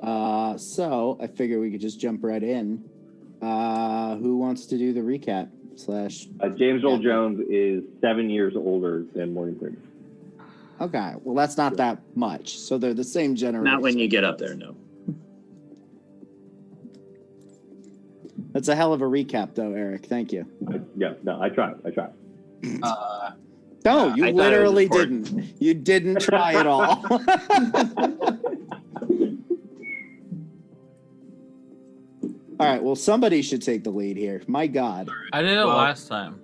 So I figure we could just jump right in. Who wants to do the recap / James Earl Jones is 7 years older than Morgan Freeman. Okay, well that's not that much. So they're the same generation. Not when you get up there, no. That's a hell of a recap, though, Eric. Thank you. I tried. No, you literally didn't. You didn't try at all. All right, well, somebody should take the lead here. My God. I did it last time.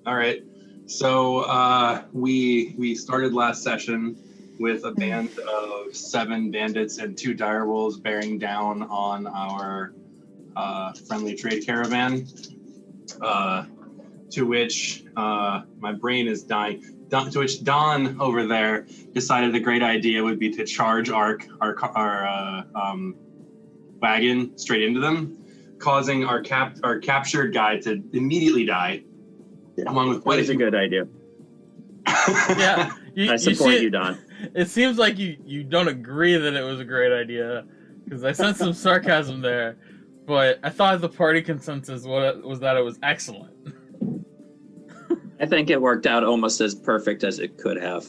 All right. So we started last session with a band of 7 bandits and 2 direwolves bearing down on our friendly trade caravan, to which my brain is dying. To which Don over there decided the great idea would be to charge our wagon straight into them, causing our captured guy to immediately die. Yeah. Along with That is a good idea. Yeah, I support you, Don. It seems like you don't agree that it was a great idea, because I sense some sarcasm there. But I thought the party consensus was that it was excellent. I think it worked out almost as perfect as it could have.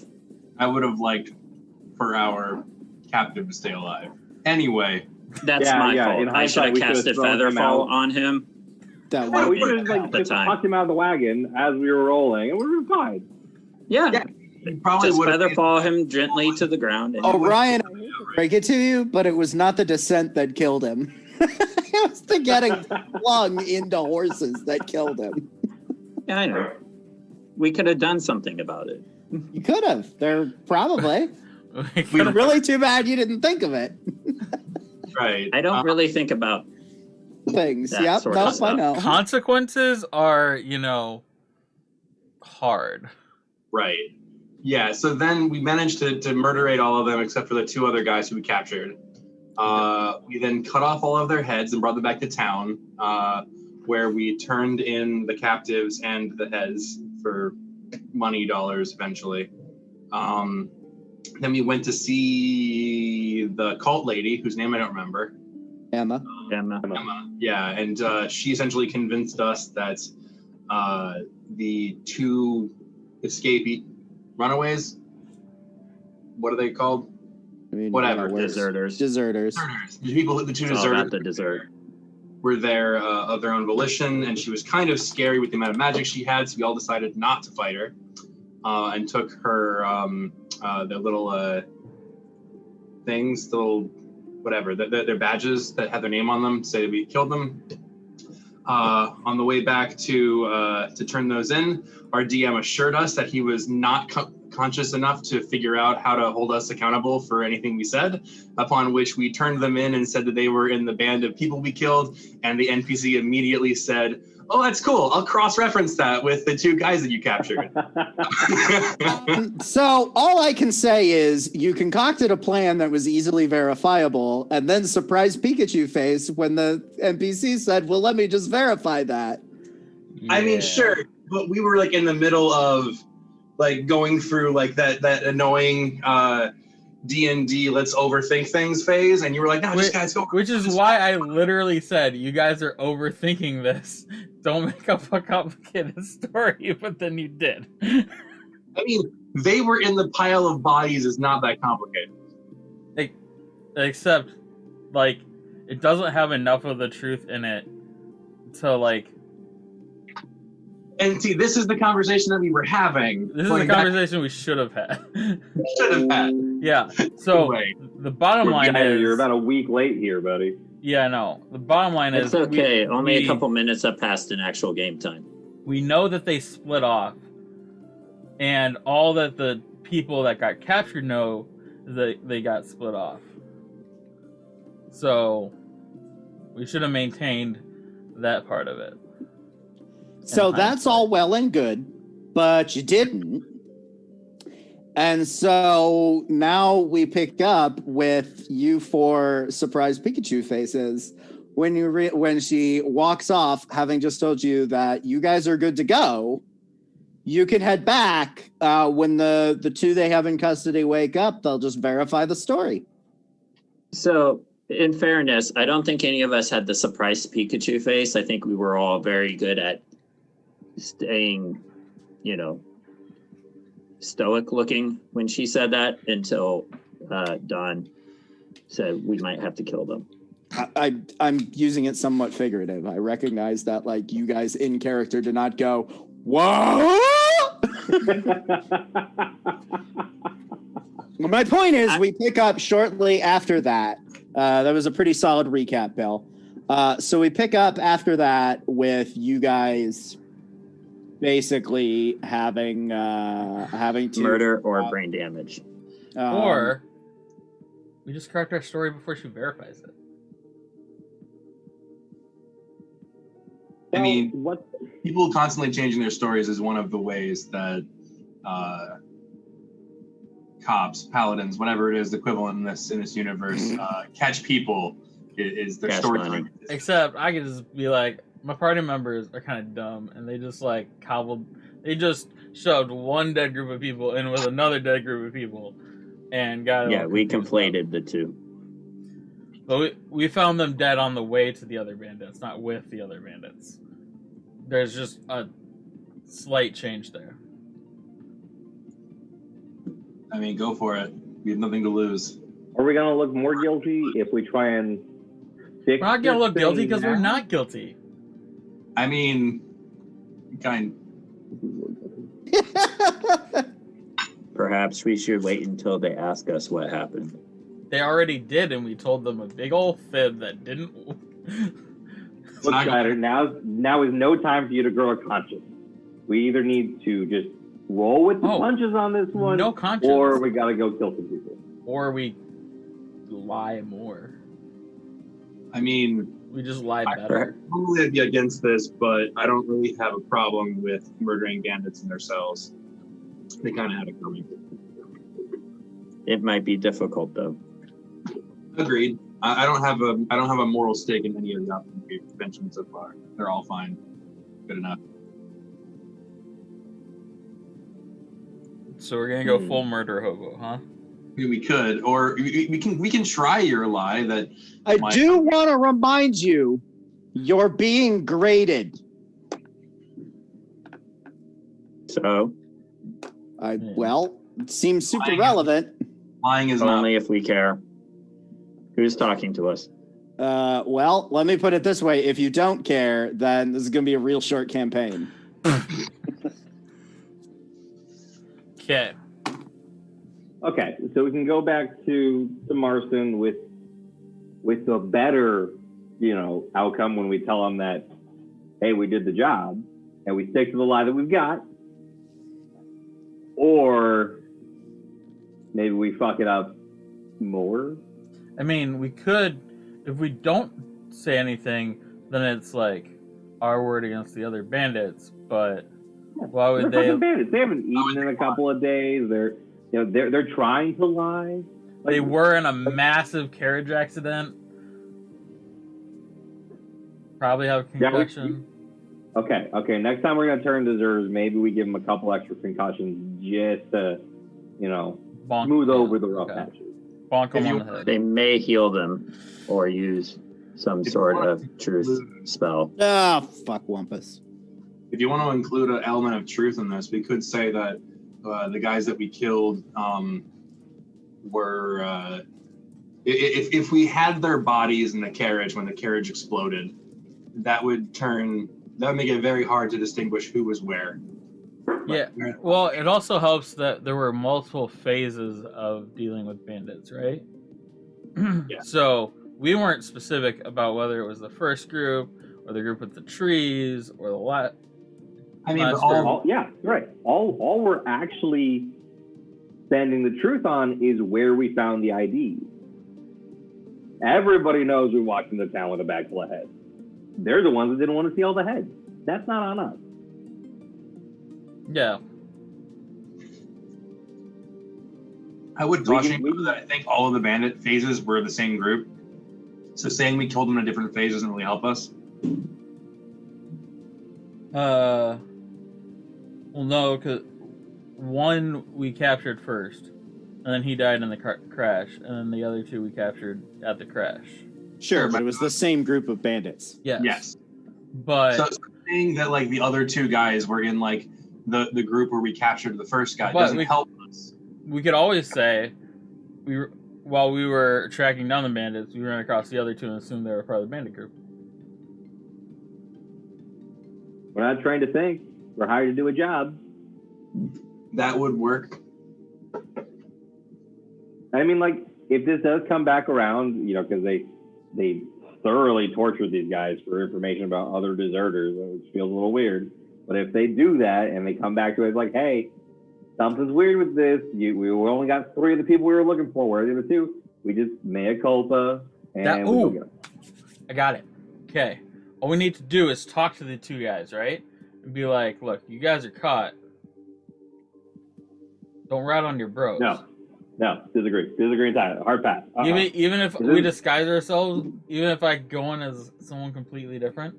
I would have liked for our captive to stay alive. Anyway. That's my fault. I should have cast a Featherfall on him. We could have just knocked him out of the wagon as we were rolling, and we were fine. Yeah. You probably just would Featherfall him gently to the ground. Ryan, I hate to break it to you, but it was not the descent that killed him. It was the getting flung into horses that killed him. Yeah, I know. We could have done something about it. You could have. They're probably. Really too bad you didn't think of it. Right. I don't really think about things. Yep. No, I know. Consequences are, hard. Right. Yeah. So then we managed to murderate all of them except for the 2 other guys who we captured. We then cut off all of their heads and brought them back to town, where we turned in the captives and the heads for money dollars eventually. Then we went to see the cult lady, whose name I don't remember. Emma. Yeah, and she essentially convinced us that the 2 escapee runaways, what are they called? I mean, whatever. Deserters. The 2 deserters. The dessert. Were there of their own volition, and she was kind of scary with the amount of magic she had, so we all decided not to fight her, and took her their little things, the little whatever, their badges that had their name on them, say that we killed them. On the way back to turn those in, our DM assured us that he was not conscious enough to figure out how to hold us accountable for anything we said, upon which we turned them in and said that they were in the band of people we killed, and the NPC immediately said, "Oh, that's cool. I'll cross-reference that with the 2 guys that you captured." So all I can say is you concocted a plan that was easily verifiable and then surprised Pikachu face when the NPC said, "Well, let me just verify that." I mean, sure, but we were in the middle of going through that annoying D&D let's overthink things phase, and you were like, "No, just guys go." Which is why I literally said, "You guys are overthinking this. Don't make up a complicated story," but then you did. I mean, they were in the pile of bodies is not that complicated. Except, it doesn't have enough of the truth in it to, And see, this is the conversation that we were having. This is the conversation we should have had. Yeah. So anyway, the bottom line is you're about a week late here, buddy. Yeah, no. The bottom line is it's okay. Only a couple minutes have passed in actual game time. We know that they split off, and all that the people that got captured know that they got split off. So we should have maintained that part of it. So that's all well and good, but you didn't. And so now we pick up with you 4 surprised Pikachu faces when she walks off, having just told you that you guys are good to go. You can head back. When the 2 they have in custody wake up, they'll just verify the story. So, in fairness, I don't think any of us had the surprised Pikachu face. I think we were all very good at staying, stoic looking when she said that until Dawn said we might have to kill them. I'm using it somewhat figurative. I recognize that, like, you guys in character did not go, whoa! My point is, we pick up shortly after that. That was a pretty solid recap, Bill. So we pick up after that with you guys basically having to murder or brain damage. Or we just correct our story before she verifies it. I mean, people constantly changing their stories is one of the ways that cops, paladins, whatever it is, the equivalent in this universe, catch people is their storytelling. Except I could just be like, my party members are kind of dumb, and they just they just shoved one dead group of people in with another dead group of people, and got it. Yeah, we conflated the two. But we found them dead on the way to the other bandits, not with the other bandits. There's just a slight change there. I mean, go for it. We have nothing to lose. Are we gonna look more guilty if we try and fix? We're not gonna look guilty because we're not guilty. I mean, kind. Perhaps we should wait until they ask us what happened. They already did, and we told them a big old fib that didn't. Look, Jider, now is no time for you to grow a conscience. We either need to just roll with the punches on this one, no conscience, or we gotta go kill some people, or we lie more. I mean, we just lied better. Normally I'd be against this, but I don't really have a problem with murdering bandits in their cells. They kind of had it coming. It might be difficult, though. Agreed. I don't have a moral stake in any of the options we've mentioned so far. They're all fine. Good enough. So we're gonna go full murder hobo, huh? We could, or we can try your lie that. I do want to remind you, you're being graded. So. Well, it seems super relevant. Lying is only if we care. Who's talking to us? Well, let me put it this way. If you don't care, then this is going to be a real short campaign. Okay. Okay, so we can go back to Marston with a better, outcome when we tell him that, hey, we did the job, and we stick to the lie that we've got. Or maybe we fuck it up more. I mean, we could, if we don't say anything, then it's like our word against the other bandits. But why would they? Bandits. They haven't eaten in a couple of days. They're trying to lie. They were in a massive carriage accident. Probably have a concussion. Okay. Next time we're gonna turn deserters, maybe we give them a couple extra concussions just to, smooth over the rough patches. Bonk them on the head. They may heal them or use some sort of truth spell. Ah, fuck Wumpus. If you want to include an element of truth in this, we could say that the guys that we killed were if we had their bodies in the carriage when the carriage exploded, that would make it very hard to distinguish who was where. Yeah, well, it also helps that there were multiple phases of dealing with bandits, right? Yeah. So we weren't specific about whether it was the first group or the group with the trees or the last. I mean, yeah, right. All we're actually sending the truth on is where we found the IDs. Everybody knows we walked into town with a bag full of heads. They're the ones that didn't want to see all the heads. That's not on us. Yeah. I would caution you that I think all of the bandit phases were the same group. So saying we killed them in a different phase doesn't really help us. Well, no, because one we captured first. and then he died in the crash, and then the other 2 we captured at the crash. Sure, but it was the same group of bandits. Yes. But so saying that like the other 2 guys were in like the group where we captured the first guy doesn't help us. We could always say while we were tracking down the bandits, we ran across the other 2 and assumed they were part of the bandit group. We're not trying to think. We're hired to do a job. That would work. I mean, like, if this does come back around, you know, because they thoroughly tortured these guys for information about other deserters, which feels a little weird. But if they do that and they come back to us like, hey, something's weird with this. We only got 3 of the people we were looking for. Where are the other 2? We just mea culpa and we go get them. I got it. Okay. All we need to do is talk to the 2 guys, right? And be like, look, you guys are caught. Don't rat on your bros. No, disagree entirely. Hard pass. Even if we disguise ourselves, even if I go in as someone completely different.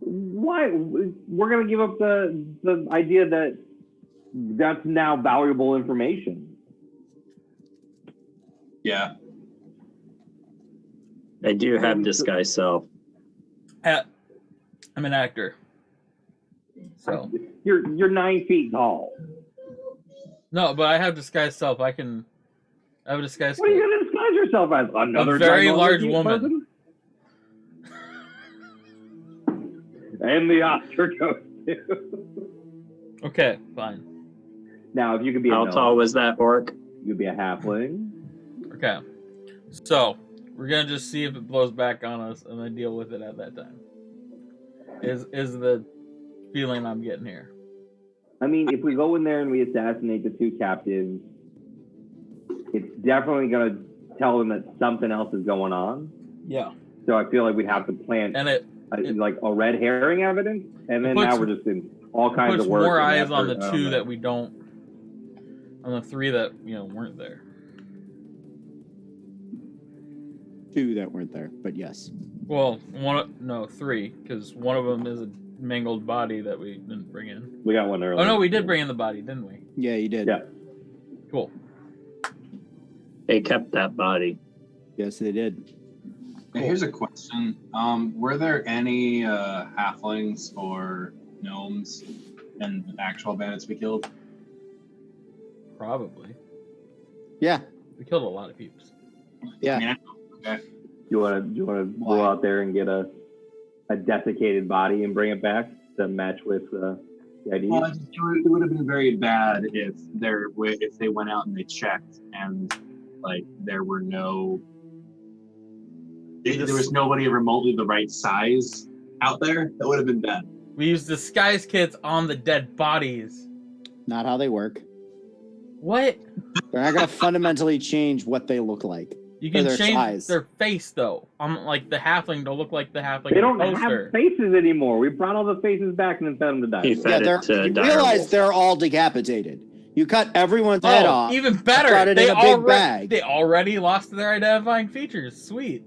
Why? We're gonna give up the idea that that's now valuable information. Yeah. I do have disguise self. I'm an actor. So you're 9 feet tall. No, but I have disguised self. I have a disguise. What are you going to disguise yourself as? Another a very large woman. And the Oscar goes to. Okay, fine. Now, if you could be how tall was that orc? You'd be a halfling. Okay. So, we're going to just see if it blows back on us and then deal with it at that time. Is the feeling I'm getting here. I mean, if we go in there and we assassinate the 2 captives, it's definitely going to tell them that something else is going on. Yeah. So I feel like we'd have to plant like a red herring evidence, and then now we're just in all kinds of work. More eyes on the 2 that we don't, on the 3 that weren't there. 2 that weren't there, but yes. Well, 3, because one of them is a mangled body that we didn't bring in. We got one earlier. Oh no, we did bring in the body, didn't we? Yeah, you did. Yeah. Cool. They kept that body. Yes, they did. Cool. Here's a question. Were there any halflings or gnomes and the actual bandits we killed? Probably. Yeah. We killed a lot of peeps. Yeah. Yeah. Okay. You want to go out there and get a desiccated body and bring it back to match with the idea? Well, it would have been very bad if they went out and they checked and like there was nobody remotely the right size out there. That would have been bad. We used disguise kits on the dead bodies. Not how they work. What? They're not going to fundamentally change what they look like. You can their change size. their face, though. Like the halfling to look like the halfling. They don't have faces anymore. We brought all the faces back and then fed them to die. You realize they're all decapitated. You cut everyone's head off. Even better. They already lost their identifying features. Sweet.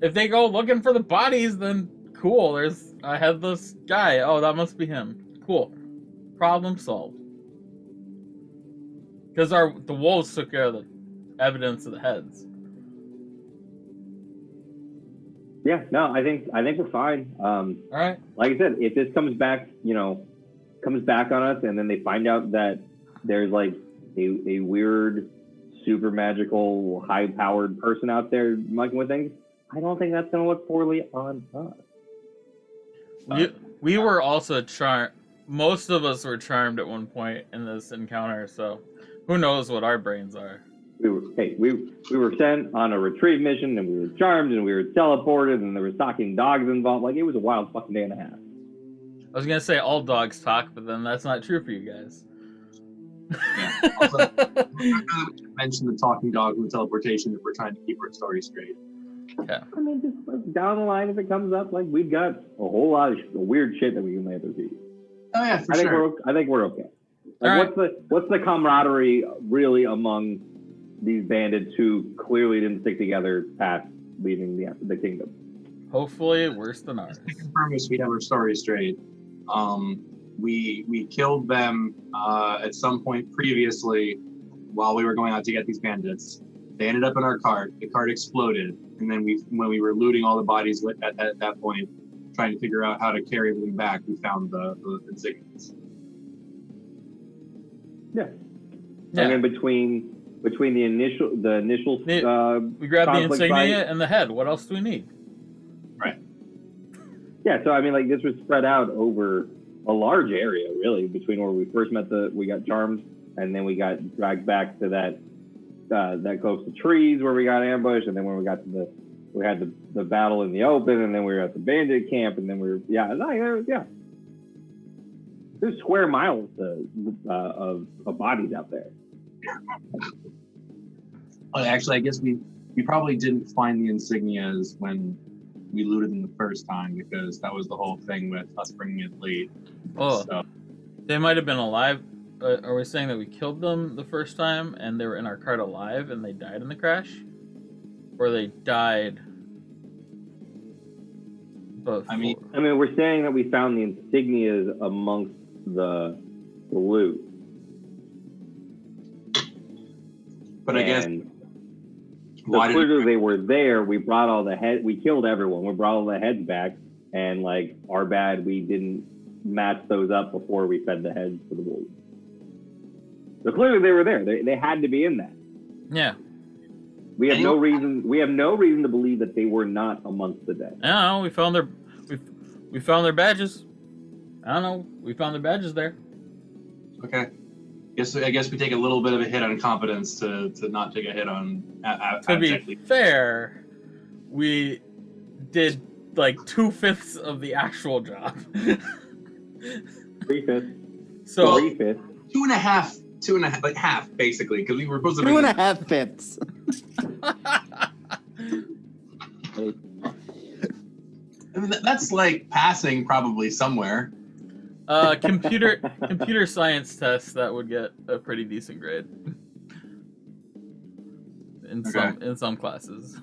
If they go looking for the bodies, then cool. There's a headless guy. Oh, that must be him. Cool. Problem solved. Because the wolves took care of the evidence of the heads. Yeah, no, I think we're fine. All right. Like I said, if this comes back on us, and then they find out that there's like a weird, super magical, high-powered person out there mucking with things, I don't think that's going to look poorly on us. We were also charmed. Most of us were charmed at one point in this encounter, so who knows what our brains are. We were sent on a retrieve mission, and we were charmed, and we were teleported, and there were stalking dogs involved. Like, it was a wild fucking day and a half. I was gonna say all dogs talk, but then that's not true for you guys. Yeah. Also, we mention the talking dog and the teleportation if we're trying to keep our story straight. Yeah. I mean, just like down the line, if it comes up, like we've got a whole lot of weird shit that we can lay at their feet. Oh yeah, for sure. I think we're okay. Like, what's the camaraderie really among these bandits who clearly didn't stick together past leaving the kingdom? Hopefully worse than ours. To confirm this, we have our story straight. We killed them at some point previously while we were going out to get these bandits. They ended up in our cart. The cart exploded, and then when we were looting all the bodies at that point, trying to figure out how to carry everything back, we found the insignias. Yeah. I mean, between the initial we grabbed the insignia and the head. What else do we need? Right. Yeah. So I mean, like this was spread out over a large area, really, between where we first met we got charmed, and then we got dragged back to that close to trees where we got ambushed, and then when we got to we had the battle in the open, and then we were at the bandit camp, and then there's square miles of bodies out there. Well, actually, I guess we probably didn't find the insignias when we looted them the first time, because that was the whole thing with us bringing it late. Oh, so. They might have been alive. Are we saying that we killed them the first time and they were in our cart alive and they died in the crash? Or they died before? I mean, we're saying that we found the insignias amongst the loot. But I guess clearly they were there. We brought all the heads. We killed everyone. We brought all the heads back, and like our bad, we didn't match those up before we fed the heads to the wolves. So clearly they were there. They had to be in that. Yeah. We have no reason. We have no reason to believe that they were not amongst the dead. I don't know. We found their badges. I don't know. We found their badges there. Okay. I guess we take a little bit of a hit on competence to not take a hit on. To be fair, we did like 2/5 of the actual job. 3/5. So 3/5. 2.5, like half basically, because we were supposed to. 2.5 fifths. I mean, that's like passing probably somewhere. Computer science test that would get a pretty decent grade in some classes.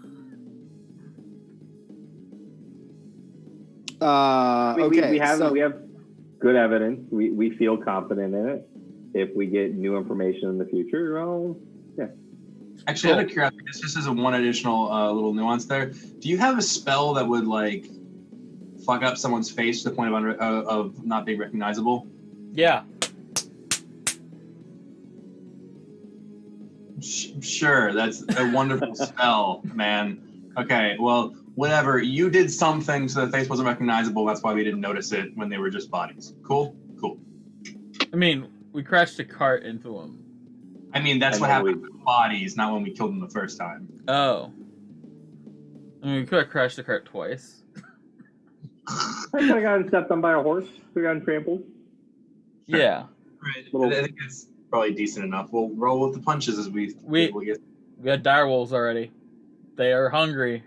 Okay, we have good evidence. We feel confident in it. If we get new information in the future, well, yeah. Actually, out of curiosity, this just is one additional little nuance there. Do you have a spell that would like fuck up someone's face to the point of not being recognizable? Yeah. Sure, that's a wonderful spell, man. Okay, well, whatever. You did something so the face wasn't recognizable. That's why we didn't notice it when they were just bodies. Cool. I mean, we crashed a cart into them. I mean, that's what happened with bodies, not when we killed them the first time. Oh. I mean, we could have crashed the cart twice. I could have gotten stepped on by a horse. We got trampled. Sure. Yeah. Right. I think it's probably decent enough. We'll roll with the punches as we get. We had dire wolves already. They are hungry.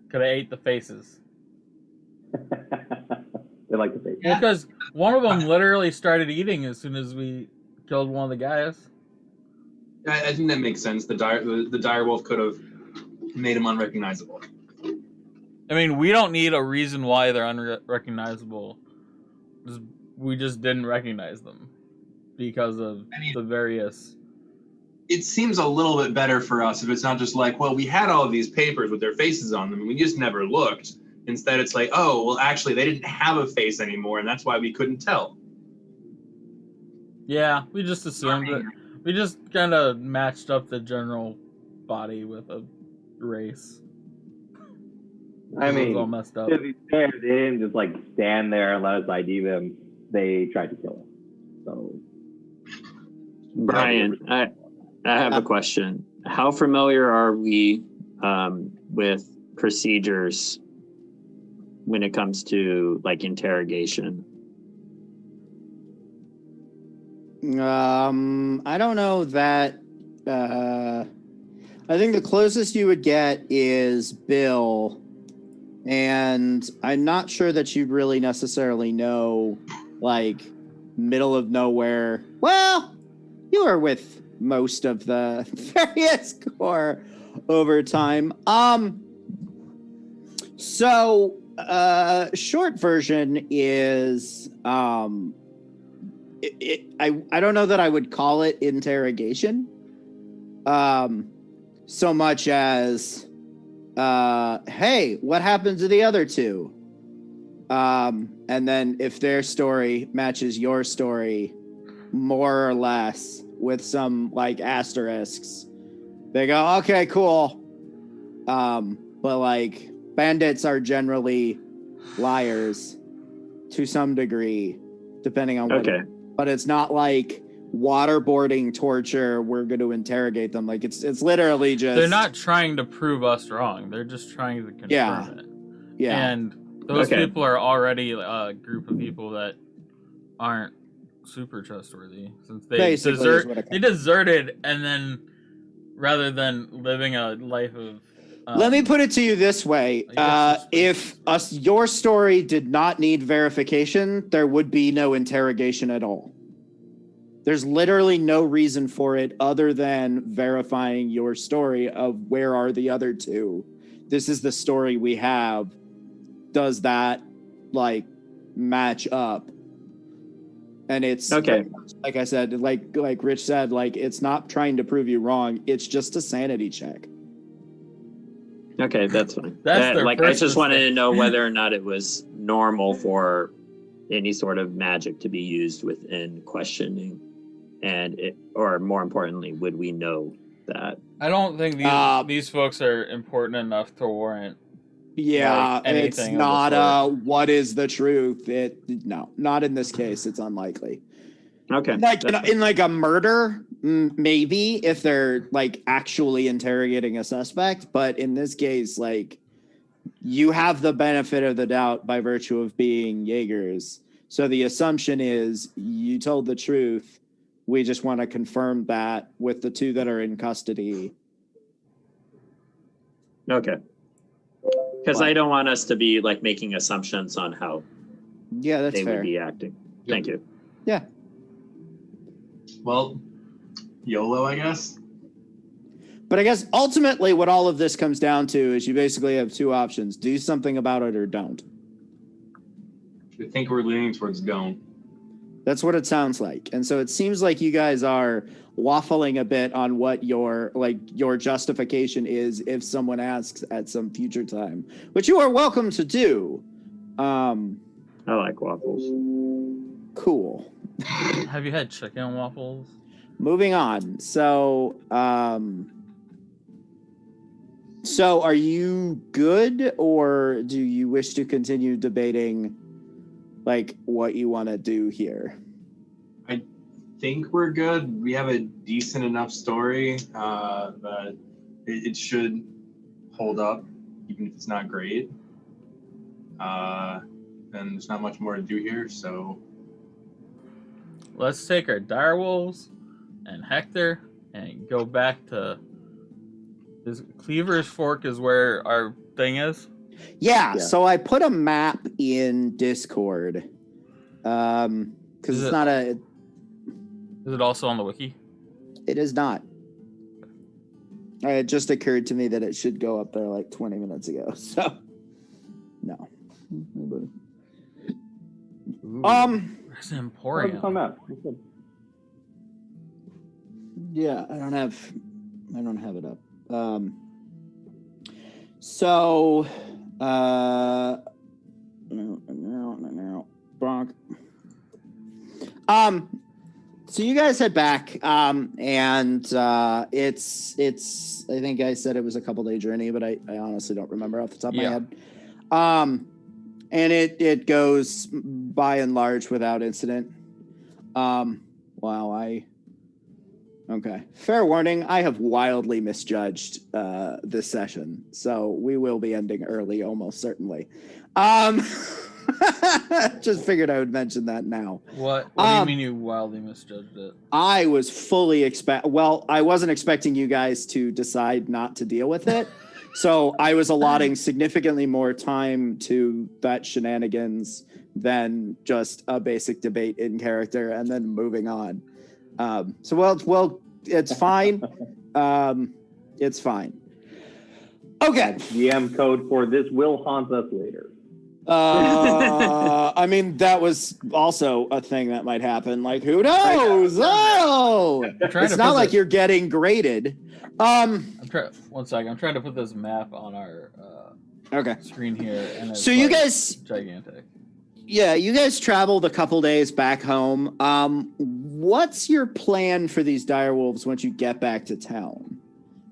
Could have ate the faces. They like the faces. Well, because one of them literally started eating as soon as we killed one of the guys. I think that makes sense. The dire wolf could have made him unrecognizable. I mean, we don't need a reason why they're unrecognizable. We just didn't recognize them because of the various... It seems a little bit better for us if it's not just like, well, we had all of these papers with their faces on them and we just never looked. Instead, it's like, oh, well, actually, they didn't have a face anymore, and that's why we couldn't tell. Yeah, we just assumed that. We just kind of matched up the general body with a race. I mean, it was all messed up. To be fair, they didn't just like stand there and let us ID them. They tried to kill us. So, Brian, I have a question. How familiar are we with procedures when it comes to like interrogation? I don't know that. I think the closest you would get is Bill, and I'm not sure that you'd really necessarily know, like, middle of nowhere. Well, you were with most of the various corps over time. So, short version is, I don't know that I would call it interrogation, so much as, hey, what happened to the other two? And then if their story matches your story, more or less, with some like asterisks, they go, okay, cool. But like bandits are generally liars to some degree, depending on what. Okay. But it's not like waterboarding, torture. We're going to interrogate them. Like it's literally just. They're not trying to prove us wrong. They're just trying to confirm it. Yeah. And those people are already a group of people that aren't super trustworthy, since they deserted, and then rather than living a life of. Let me put it to you this way: if your story did not need verification, there would be no interrogation at all. There's literally no reason for it other than verifying your story of where are the other two. This is the story we have. Does that like match up? And it's okay. Like I said, like Rich said, like it's not trying to prove you wrong. It's just a sanity check. Okay, that's fine. That's I just wanted to know whether or not it was normal for any sort of magic to be used within questioning, or more importantly, would we know that? I don't think these folks are important enough to warrant. Yeah, it's not what is the truth. No, not in this case. It's unlikely. Okay. Like in like a murder, maybe if they're like actually interrogating a suspect, but in this case, like you have the benefit of the doubt by virtue of being Jaegers. So the assumption is you told the truth. We just want to confirm that with the two that are in custody. Okay. Because I don't want us to be like making assumptions on how that's they fair. would be acting. Thank you. Yeah. Well, YOLO, I guess. But I guess ultimately what all of this comes down to is you basically have two options. Do something about it or don't. I think we're leaning towards don't. That's what it sounds like. And so it seems like you guys are waffling a bit on what your justification is if someone asks at some future time, which you are welcome to do. I like waffles. Cool. Have you had chicken waffles? Moving on. So are you good, or do you wish to continue debating like what you want to do here? I think we're good. We have a decent enough story that it should hold up, even if it's not great. And there's not much more to do here, so Let's take our direwolves and Hector and go back to Cleaver's Fork is where our thing is. Yeah, so I put a map in Discord. Because it's not a... Is it also on the wiki? It is not. It just occurred to me that it should go up there like 20 minutes ago, so... No. There's an Emporium. Yeah, I don't have it up. So you guys head back, and it's I think I said it was a couple-day journey, but I honestly don't remember off the top of my head. And it goes by and large without incident. Okay. Fair warning, I have wildly misjudged this session, so we will be ending early, almost certainly. Just figured I would mention that now. What do you mean you wildly misjudged it? I was fully I wasn't expecting you guys to decide not to deal with it. So I was allotting significantly more time to that shenanigans than just a basic debate in character and then moving on. It's fine. It's fine. Okay. GM code for this will haunt us later. I mean, that was also a thing that might happen. Like, who knows? Oh, it's not like you're getting graded. One second. I'm trying to put this map on our screen here. And it's so you guys, gigantic. Yeah, you guys traveled a couple days back home. What's your plan for these direwolves once you get back to town?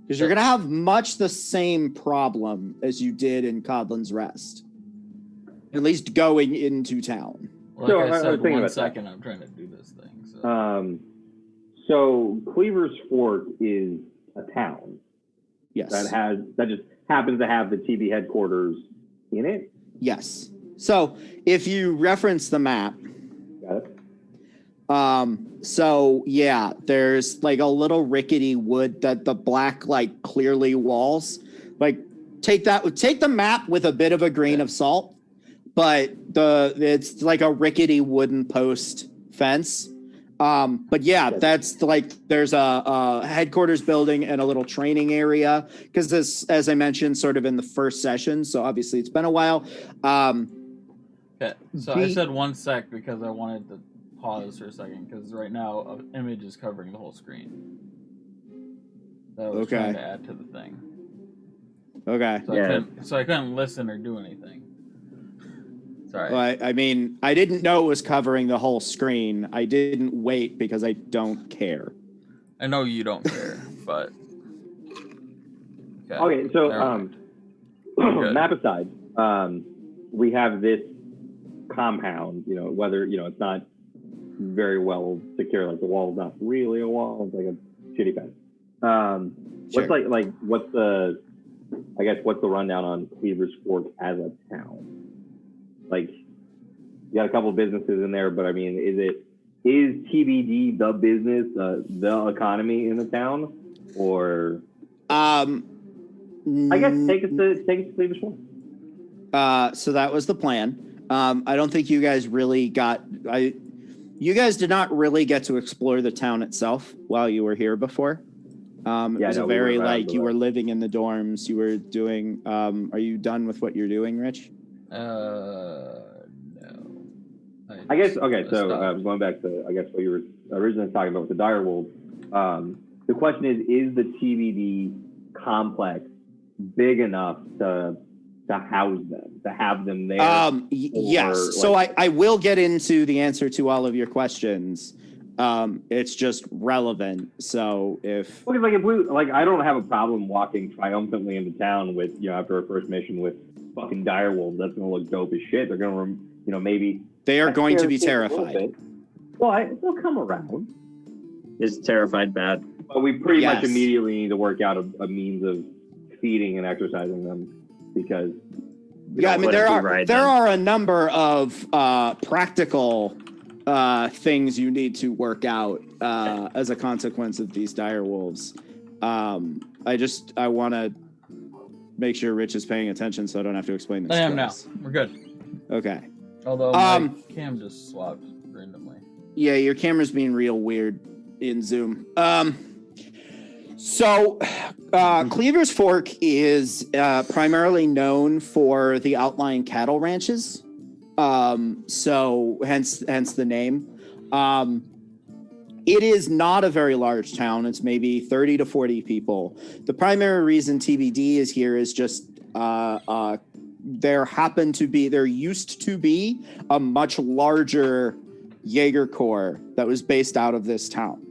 Because you're going to have much the same problem as you did in Codlin's Rest. At least going into town. Like so I said, one second, I'm trying to do this thing. So Cleaver's Fork is a town. Yes. That just happens to have the TB headquarters in it. Yes. So if you reference the map. Got it. So yeah, there's like a little rickety wood that the black like clearly walls. Like take the map with a bit of a grain of salt. But it's like a rickety wooden post fence. But yeah, that's like there's a headquarters building and a little training area because this, as I mentioned, sort of in the first session. So obviously it's been a while. Okay, so I said 1 sec because I wanted to pause for a second because right now an image is covering the whole screen. That I was trying to add to the thing. Okay. So I couldn't listen or do anything. Sorry. Well, I mean, I didn't know it was covering the whole screen. I didn't wait because I don't care. I know you don't care, but... Okay, so map aside, we have this compound, whether, it's not very well secure, like the wall's not really a wall, it's like a shitty fence. What's what's the rundown on Cleaver's Fork as a town? Like, you got a couple of businesses in there, but I mean, is TBD the business, the economy in the town, or? I guess take us to Cleaver's Fork. So that was the plan. I don't think you guys really you guys did not really get to explore the town itself while you were here before. It was you were living in the dorms. You were doing. Are you done with what you're doing, Rich? No. I guess, okay, so going back to, I guess, what you were originally talking about with the direwolves, the question is the TBD complex big enough to house them, to have them there? Yes, so I will get into the answer to all of your questions. It's just relevant, so if... Well, I don't have a problem walking triumphantly into town with, after our first mission with fucking direwolves. That's gonna look dope as shit. They're gonna, maybe they are going to be terrified. Well, they'll come around. Is terrified bad? But we pretty much immediately need to work out a means of feeding and exercising them because. Yeah, I mean there are a number of practical things you need to work out as a consequence of these direwolves. I want to make sure Rich is paying attention so I don't have to explain this. I am now. We're good. Okay. Although my cam just swapped randomly. Yeah, your camera's being real weird in Zoom. So Cleaver's Fork is primarily known for the outlying cattle ranches. So hence the name. It is not a very large town. It's maybe 30 to 40 people. The primary reason TBD is here is just there used to be a much larger Jaeger Corps that was based out of this town.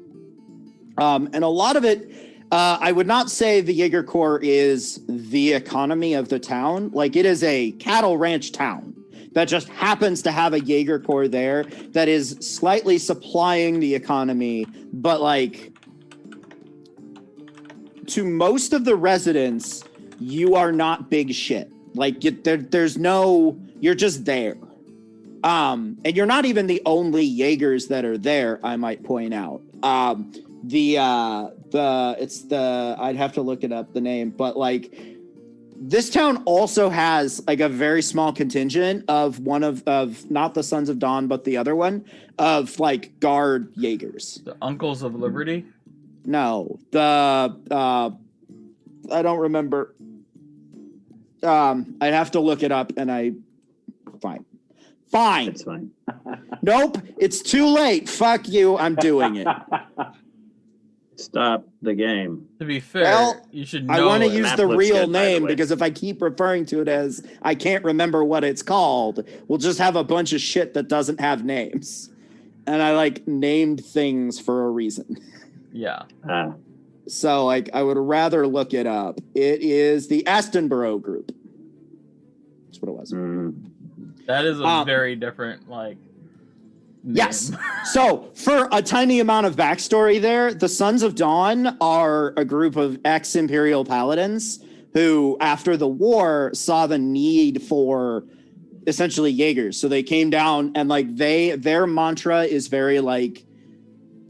And a lot of it, I would not say the Jaeger Corps is the economy of the town. Like, it is a cattle ranch town that just happens to have a Jaeger Corps there that is slightly supplying the economy, but like to most of the residents, you are not big shit. Like you're just there. And you're not even the only Jaegers that are there, I might point out. I'd have to look it up, the name, but like, this town also has like a very small contingent of not the Sons of Dawn, but the other one of like guard Jaegers. The Uncles of Liberty? No, I don't remember. I'd have to look it up, and I Fine. It's fine. Nope, it's too late. Fuck you. I'm doing it. Stop the game. To be fair, Well, you should know I want to it. use Map the looks real good, by the name way. because if I keep referring to it as I can't remember what it's called, we'll just have a bunch of shit that doesn't have names. And I like named things for a reason. Yeah. So like I would rather look it up. It is the Astonborough group. That's what it was. That is a very different, like, name. Yes. So for a tiny amount of backstory there, the Sons of Dawn are a group of ex-Imperial Paladins who, after the war, saw the need for essentially Jaegers. So they came down and like their mantra is very like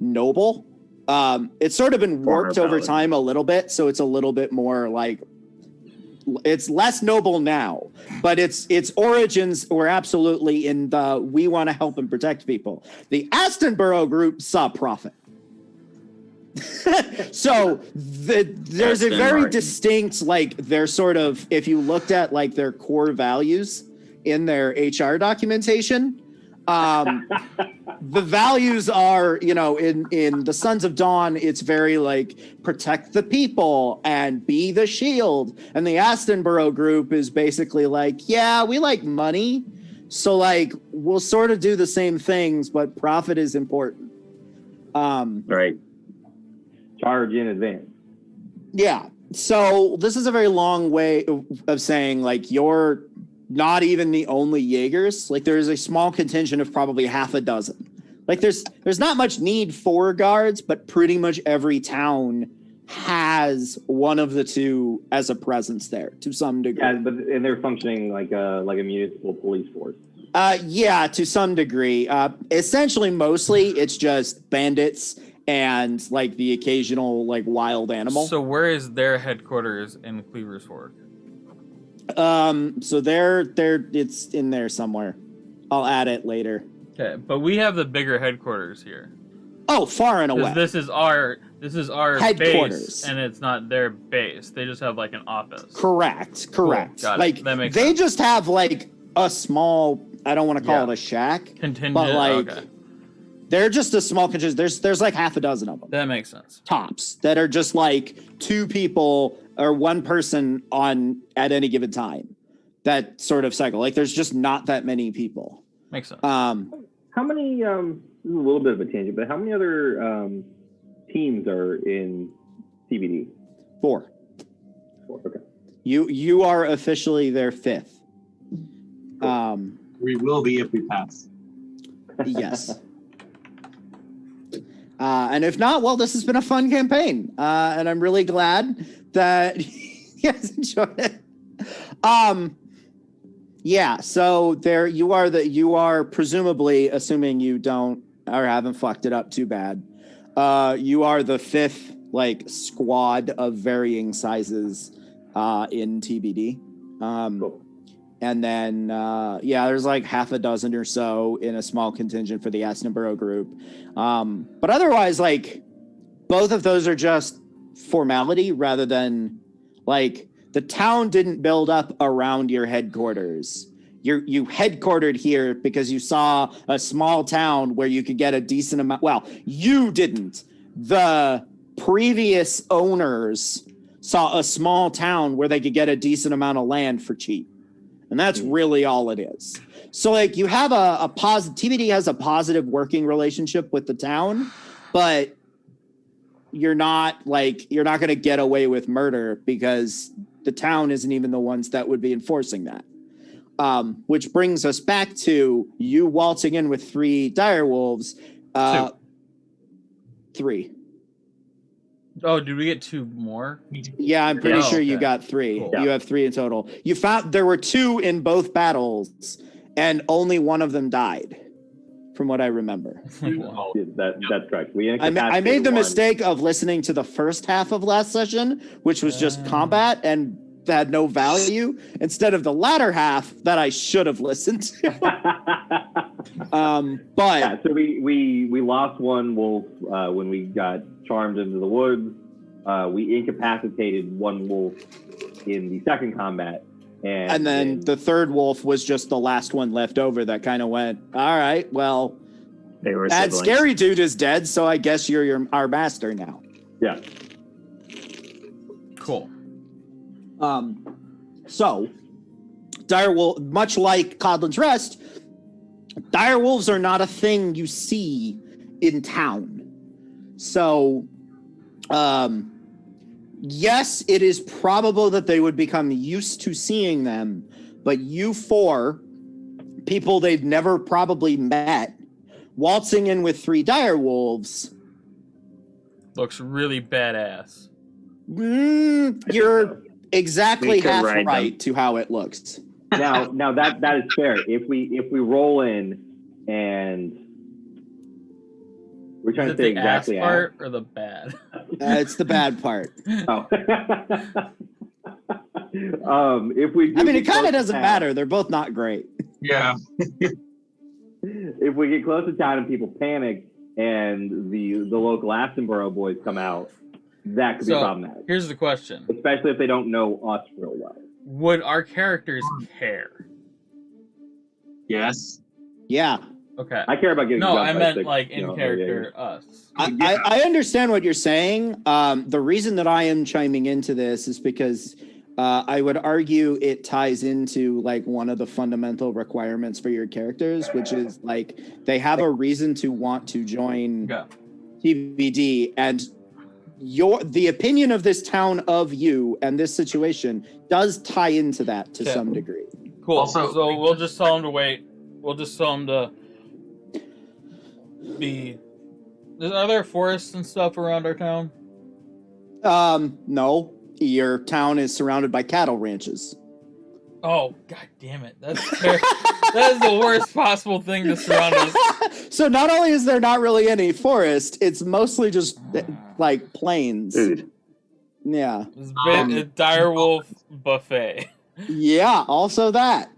noble. It's sort of been warped over time a little bit. So it's a little bit more like, it's less noble now, but its origins were absolutely in the we want to help and protect people. The Astonborough group saw profit. So there's a very distinct, like, they're sort of, if you looked at like their core values in their HR documentation, the values are, you know, in the Sons of Dawn, it's very like protect the people and be the shield. And the Astonborough group is basically like, yeah, we like money. So like, we'll sort of do the same things, but profit is important. Right. Charge in advance. Yeah. So this is a very long way of saying like, you're not even the only Jaegers. Like there's a small contingent of probably half a dozen. Like there's not much need for guards, but pretty much every town has one of the two as a presence there to some degree. Yeah, and they're functioning like a municipal police force. Yeah, to some degree. Essentially, mostly it's just bandits and like the occasional like wild animal. So where is their headquarters in Cleaver's Fork? So they're it's in there somewhere. I'll add it later. Okay, but we have the bigger headquarters here. Oh, far and away. This is our Headquarters. base, and it's not their base. They just have like an office. Correct. Cool, got it. Like That makes they sense. just have like a small, I don't want to call it a shack, Contingent. but like Okay. they're just a small contingent. There's like half a dozen of them. That makes sense. Tops that are just like two people or one person on at any given time. That sort of cycle. Like there's just not that many people. Makes sense. How many? This is a little bit of a tangent, but how many other teams are in CBD? 4. 4. Okay. You are officially their 5th. We will be if we pass. Yes. And if not, well, this has been a fun campaign. And I'm really glad that you guys enjoyed it. Yeah, so there you are presumably, assuming you don't or haven't fucked it up too bad. You are the 5th like squad of varying sizes in TBD. Cool. And then, there's like half a dozen or so in a small contingent for the Astonborough group. But otherwise, like, both of those are just formality rather than, like, the town didn't build up around your headquarters. You headquartered here because you saw a small town where you could get a decent amount. Well, you didn't. The previous owners saw a small town where they could get a decent amount of land for cheap. And that's really all it is. So like you have a positive, TBD has a positive working relationship with the town, but you're not going to get away with murder because the town isn't even the ones that would be enforcing that. Which brings us back to you waltzing in with 3 direwolves. 3. Oh, did we get 2 more? Yeah, I'm pretty sure you okay. got 3. Cool. You have 3 in total. You found there were 2 in both battles, and only one of them died, from what I remember. Wow. That's correct. I made the mistake of listening to the first half of last session, which was just combat and had no value, instead of the latter half that I should have listened to. But yeah, so we lost one wolf when we got charmed into the woods. We incapacitated one wolf in the second combat, And then the third wolf was just the last one left over that kind of went, all right, well, They were that siblings. scary dude is dead, so I guess you're our master now. Yeah. Cool. So, direwolf, much like Codlin's Rest, direwolves are not a thing you see in town. So, yes, it is probable that they would become used to seeing them, but you four, people they've never probably met, waltzing in with 3 direwolves. Looks really badass. You're exactly We could half ride right them. to how it looks. Now that is fair. If we roll in and we're trying Is to it say the exactly ass part or the bad? It's the bad part. Oh. If we, I mean, it kind close of to doesn't town- matter. They're both not great. Yeah. If we get close to town and people panic and the local Astonboro boys come out, that could be problematic. Here's the question. Especially if they don't know us real well. Would our characters care? Yes. Yeah. Okay. I care about getting No, jumped I by meant 6, like you in know, character us. I understand what you're saying. The reason that I am chiming into this is because I would argue it ties into like one of the fundamental requirements for your characters, which is like they have a reason to want to join Yeah. TBD, and the opinion of this town of you and this situation does tie into that to Okay. some degree. Cool. Also- so we'll just tell them to wait. We'll just tell them to be. Are there forests and stuff around our town? No, your town is surrounded by cattle ranches. Oh, god damn it. That is the worst possible thing to surround us. So not only is there not really any forest, it's mostly just like plains. Food. Yeah. It's a direwolf buffet. Yeah, also that.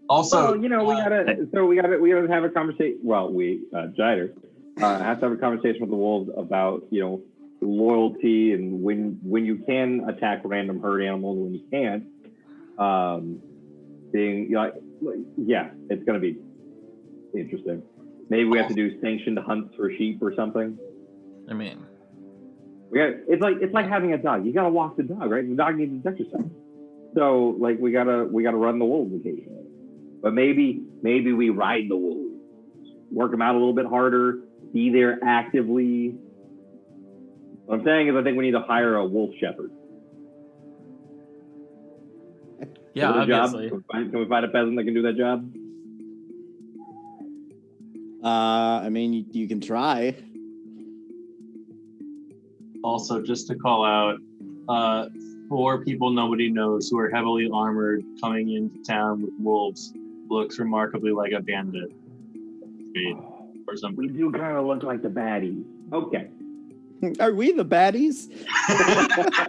Also, So, you know, we gotta have a conversation. Well, Jider, have to have a conversation with the wolves about, you know, loyalty and when you can attack random herd animals, when you can't. Being like, yeah, it's gonna be interesting. Maybe we have to do sanctioned hunts for sheep or something. I mean, It's like having a dog. You gotta walk the dog, right? The dog needs its exercise. So like we gotta run the wolves occasionally. But maybe we ride the wolves, work them out a little bit harder, be there actively. What I'm saying is I think we need to hire a wolf shepherd. yeah, Can we do the job? obviously. Can we find a peasant that can do that job? I mean, you can try. also just to call out, 4 people nobody knows who are heavily armored coming into town with wolves looks remarkably like a bandit. Or We something. do kind of look like the baddies. Okay. Are we the baddies?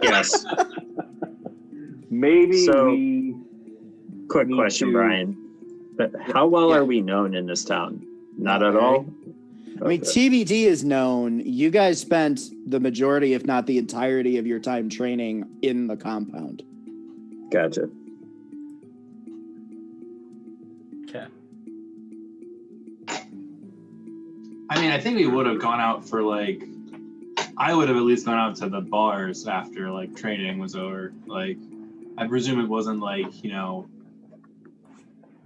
Yes. Maybe So- we. Quick Me question, too. Brian. But how well Yeah. are we known in this town? Not Not at very. all? I mean, Okay. TBD is known. You guys spent the majority, if not the entirety of your time training in the compound. Gotcha. Okay. I mean, I think we would have gone out for like, I would have at least gone out to the bars after like training was over. Like, I presume it wasn't like, you know,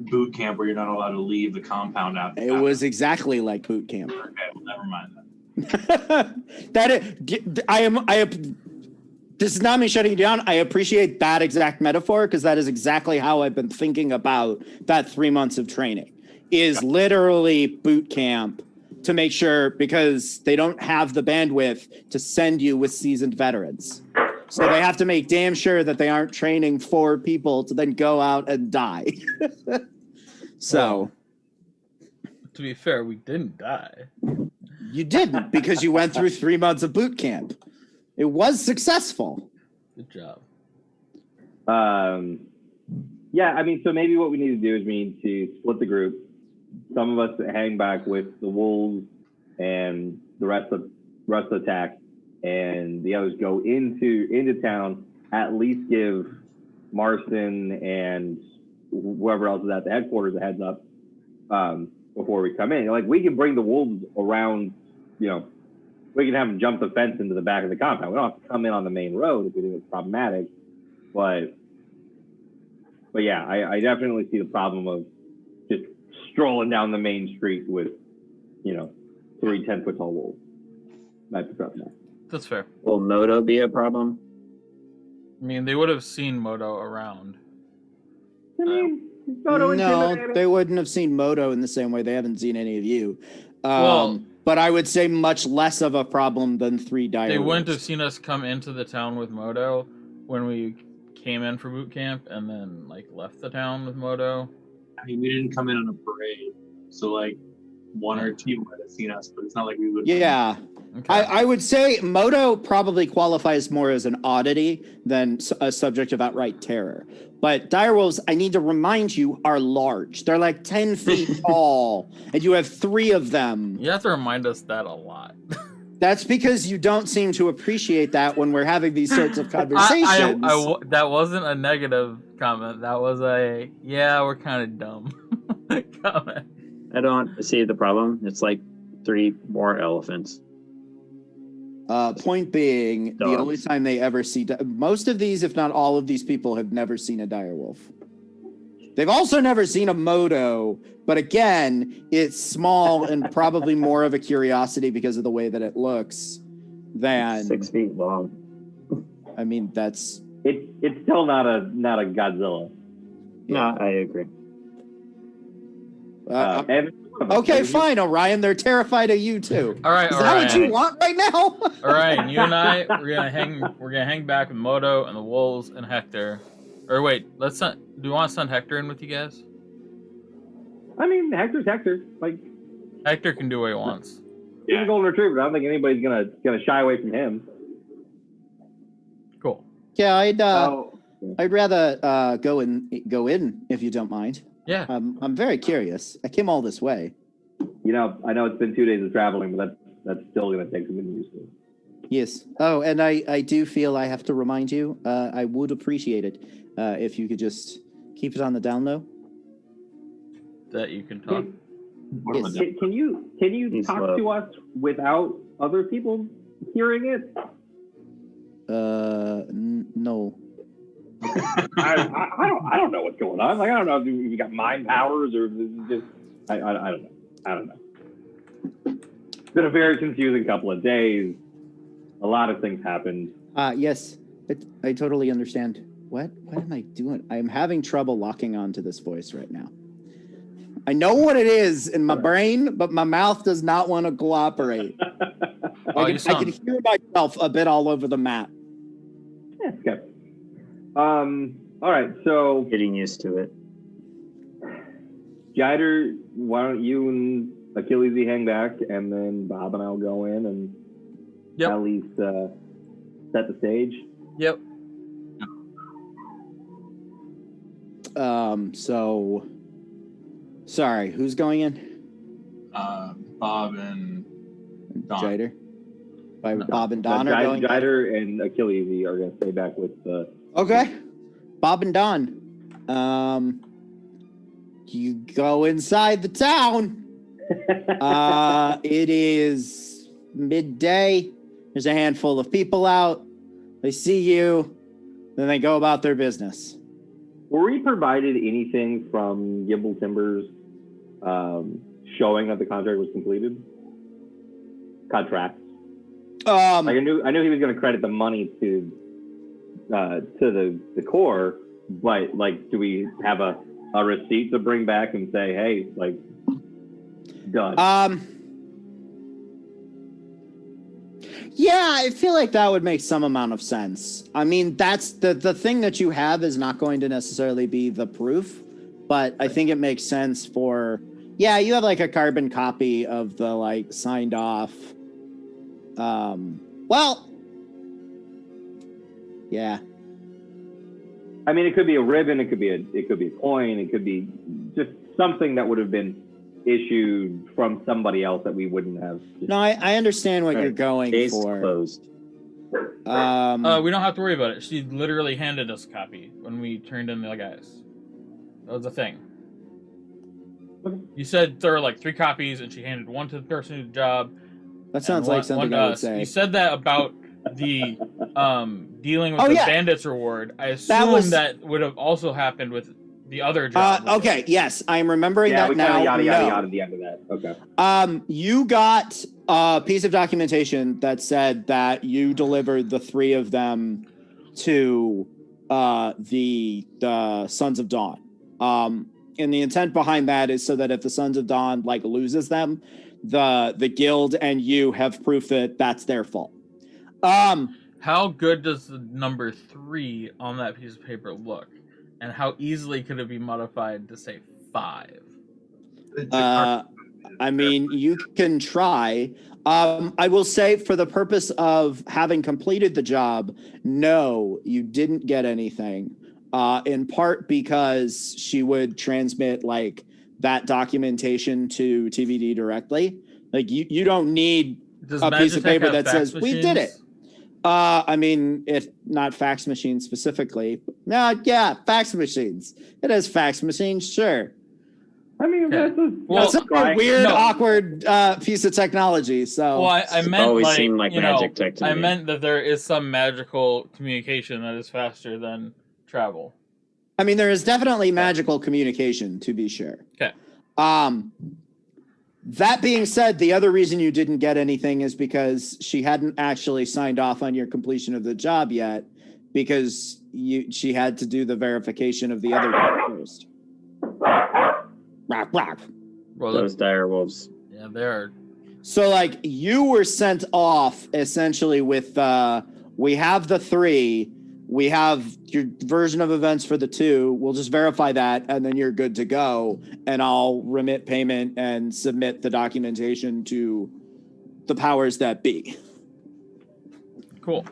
boot camp where you're not allowed to leave the compound after. It was exactly like boot camp. Okay, well, never mind that. This is not me shutting you down. I appreciate that exact metaphor because that is exactly how I've been thinking about that 3 months of training is literally boot camp to make sure, because they don't have the bandwidth to send you with seasoned veterans. So they have to make damn sure that they aren't training 4 people to then go out and die. So To be fair, we didn't die. you didn't, because you went through 3 months of boot camp. It was successful. Good job. Yeah, I mean, so maybe what we need to do is we need to split the group. Some of us hang back with the wolves and the rest of the attack, and the others go into town. At least give Marston and whoever else is at the headquarters a heads up before we come in. Like, we can bring the wolves around, you know, we can have them jump the fence into the back of the compound. We don't have to come in on the main road if we think it's problematic. But yeah, I definitely see the problem of just strolling down the main street with, you know, 3 10-foot tall wolves. That's the problem. That's fair. Will Moto be a problem? I mean, they would have seen Moto around. I mean, Moto No, intimidated. they wouldn't have seen Moto in the same way. They haven't seen any of you. Well- But I would say much less of a problem than 3 dire They wouldn't have wolves. seen us come into the town with Moto when we came in for boot camp and then like left the town with Moto. I mean, we didn't come in on a parade, so like 1 or 2 might have seen us, but it's not like we would. Yeah. Okay. I would say Moto probably qualifies more as an oddity than a subject of outright terror. But direwolves, I need to remind you, are large. They're like 10 feet tall, and you have 3 of them. You have to remind us that a lot. That's because you don't seem to appreciate that when we're having these sorts of conversations. That wasn't a negative comment. That was a, yeah, we're kind of dumb comment. I don't see the problem. It's like 3 more elephants. Point being, Dogs. the only time they ever see... most of these, if not all of these people, have never seen a direwolf. They've also never seen a Moto, but again, it's small and probably more of a curiosity because of the way that it looks than... 6 feet long. I mean, that's... It's still not a Godzilla. No, I agree. Okay, fine, Orion. They're terrified of you too. All right, Is that what you Orion. want right now? All right, you and I, we're gonna hang back with Moto and the wolves and Hector. Or wait, do you want to send Hector in with you guys? I mean, Hector's Hector. Like, Hector can do what he wants. he's a golden retriever. I don't think anybody's gonna shy away from him. Cool. Yeah, I'd rather go in if you don't mind. Yeah. I'm very curious. I came all this way. You know, I know it's been 2 days of traveling, but that's still gonna take some getting used to. Yes. Oh, and I do feel I have to remind you. I would appreciate it if you could just keep it on the down low. That you can talk. Yes. Can you He's talk slow. to us without other people hearing it? No. I don't know what's going on. Like, I don't know if you got mind powers or if this is just I don't know. It's been a very confusing couple of days. A lot of things happened. Yes, I totally understand. What am I doing? I'm having trouble locking onto this voice right now. I know what it is in my brain, but my mouth does not want to cooperate. I can hear myself a bit all over the map. Yeah, it's good. All right, so Getting used to it. Jider, why don't you and Achilles hang back, and then Bob and I'll go in and Yep. at least set the stage. Yep. So sorry, who's going in? Bob and Don. Jider. Bob and Don are going in? Jider and Achilles are going to stay back with the. Okay. Bob and Don. You go inside the town. It is midday. There's a handful of people out. They see you. Then they go about their business. Were we provided anything from Gimble Timbers showing that the contract was completed? Contracts. Like I knew he was going to credit the money to the Corps, but like, do we have a receipt to bring back and say, hey, like, done? Yeah, I feel like that would make some amount of sense. I mean, that's the thing that you have is not going to necessarily be the proof, but I think it makes sense for, yeah, you have like a carbon copy of the like signed off. Well, yeah. I mean, it could be a ribbon, it could be a coin, it could be just something that would have been issued from somebody else that we wouldn't have. No, I understand what you're going Case for. closed. We don't have to worry about it. She literally handed us a copy when we turned in the guys. That was a thing. Okay. You said there were like 3 copies, and she handed one to the person who did the job. That sounds like something I would say. You said that about the dealing with the bandits reward. I assume that would have also happened with the other job. Okay, yes, I'm remembering that now. Yada at the end of that. Okay. You got a piece of documentation that said that you delivered the 3 of them to the Sons of Dawn. And the intent behind that is so that if the Sons of Dawn loses them, the guild and you have proof that that's their fault. How good does the number 3 on that piece of paper look? And how easily could it be modified to say 5? I mean, you can try. I will say, for the purpose of having completed the job, no, you didn't get anything. In part because she would transmit that documentation to TVD directly. You don't need a piece of paper that says we did it. I mean, not fax machines specifically. No, yeah, fax machines. It has fax machines, sure. I mean, that's a weird, awkward piece of technology. So, well, I meant always seemed like magic tech to me. I meant that there is some magical communication that is faster than travel. I mean, there is definitely magical communication, to be sure. Okay. That being said, the other reason you didn't get anything is because she hadn't actually signed off on your completion of the job yet, because she had to do the verification of the other first. Well, those dire wolves. Yeah, they are. So, you were sent off essentially with, we have the 3, we have your version of events for the 2, we'll just verify that, and then you're good to go, and I'll remit payment and submit the documentation to the powers that be. Cool.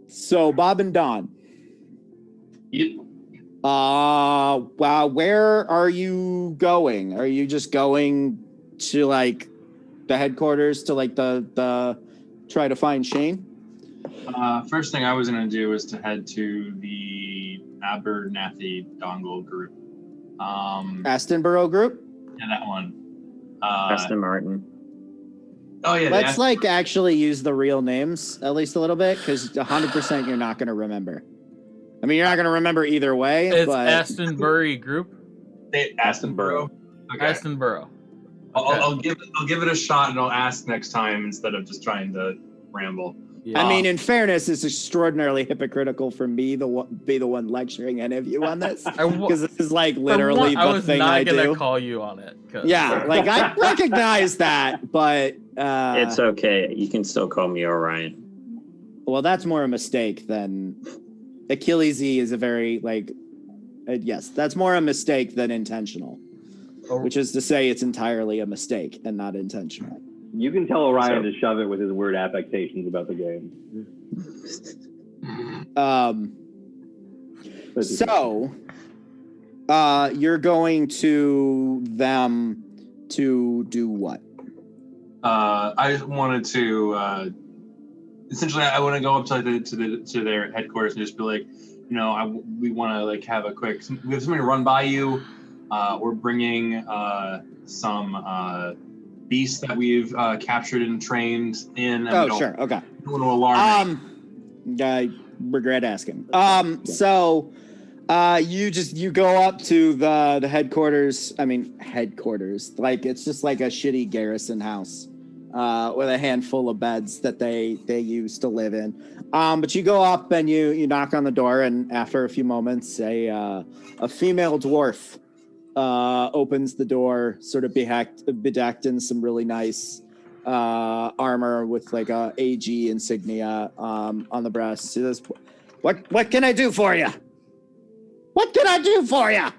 So, Bob and Don. Yep. Wow, where are you going? Are you just going to the headquarters to the try to find Shane? First thing I was going to do is to head to the Abernathy Dongle group. Astonborough group? Yeah, that one. Aston Martin. Oh, yeah. Let's actually use the real names at least a little bit, because 100% you're not going to remember. I mean, you're not going to remember either way. It's but... Astonbury group? Astonborough. Okay. Astonborough. Okay. I'll give it a shot, and I'll ask next time instead of just trying to ramble. Yeah. I mean, in fairness, it's extraordinarily hypocritical for me to be the one lecturing any of you on this, because this is literally the thing I do. I was not going to call you on it. Yeah, I recognize that, but it's okay. You can still call me Orion. Well, that's more a mistake than Achilles E is a very yes, that's more a mistake than intentional. Which is to say, it's entirely a mistake and not intentional. You can tell Orion to shove it with his weird affectations about the game. So, you're going to them to do what? I wanted to essentially, I want to go up to their headquarters and just be like, we want to have a quick. We have something to run by you. We're bringing some beasts that we've captured and trained in. And sure, okay. Don't want to alarm. I regret asking. So, you go up to the headquarters. I mean, headquarters. It's just like a shitty garrison house with a handful of beds that they used to live in. But you go up and you knock on the door, and after a few moments, a female dwarf opens the door, sort of bedecked in some really nice armor with a AG insignia on the breast. She says, "What can I do for you? What can I do for you?"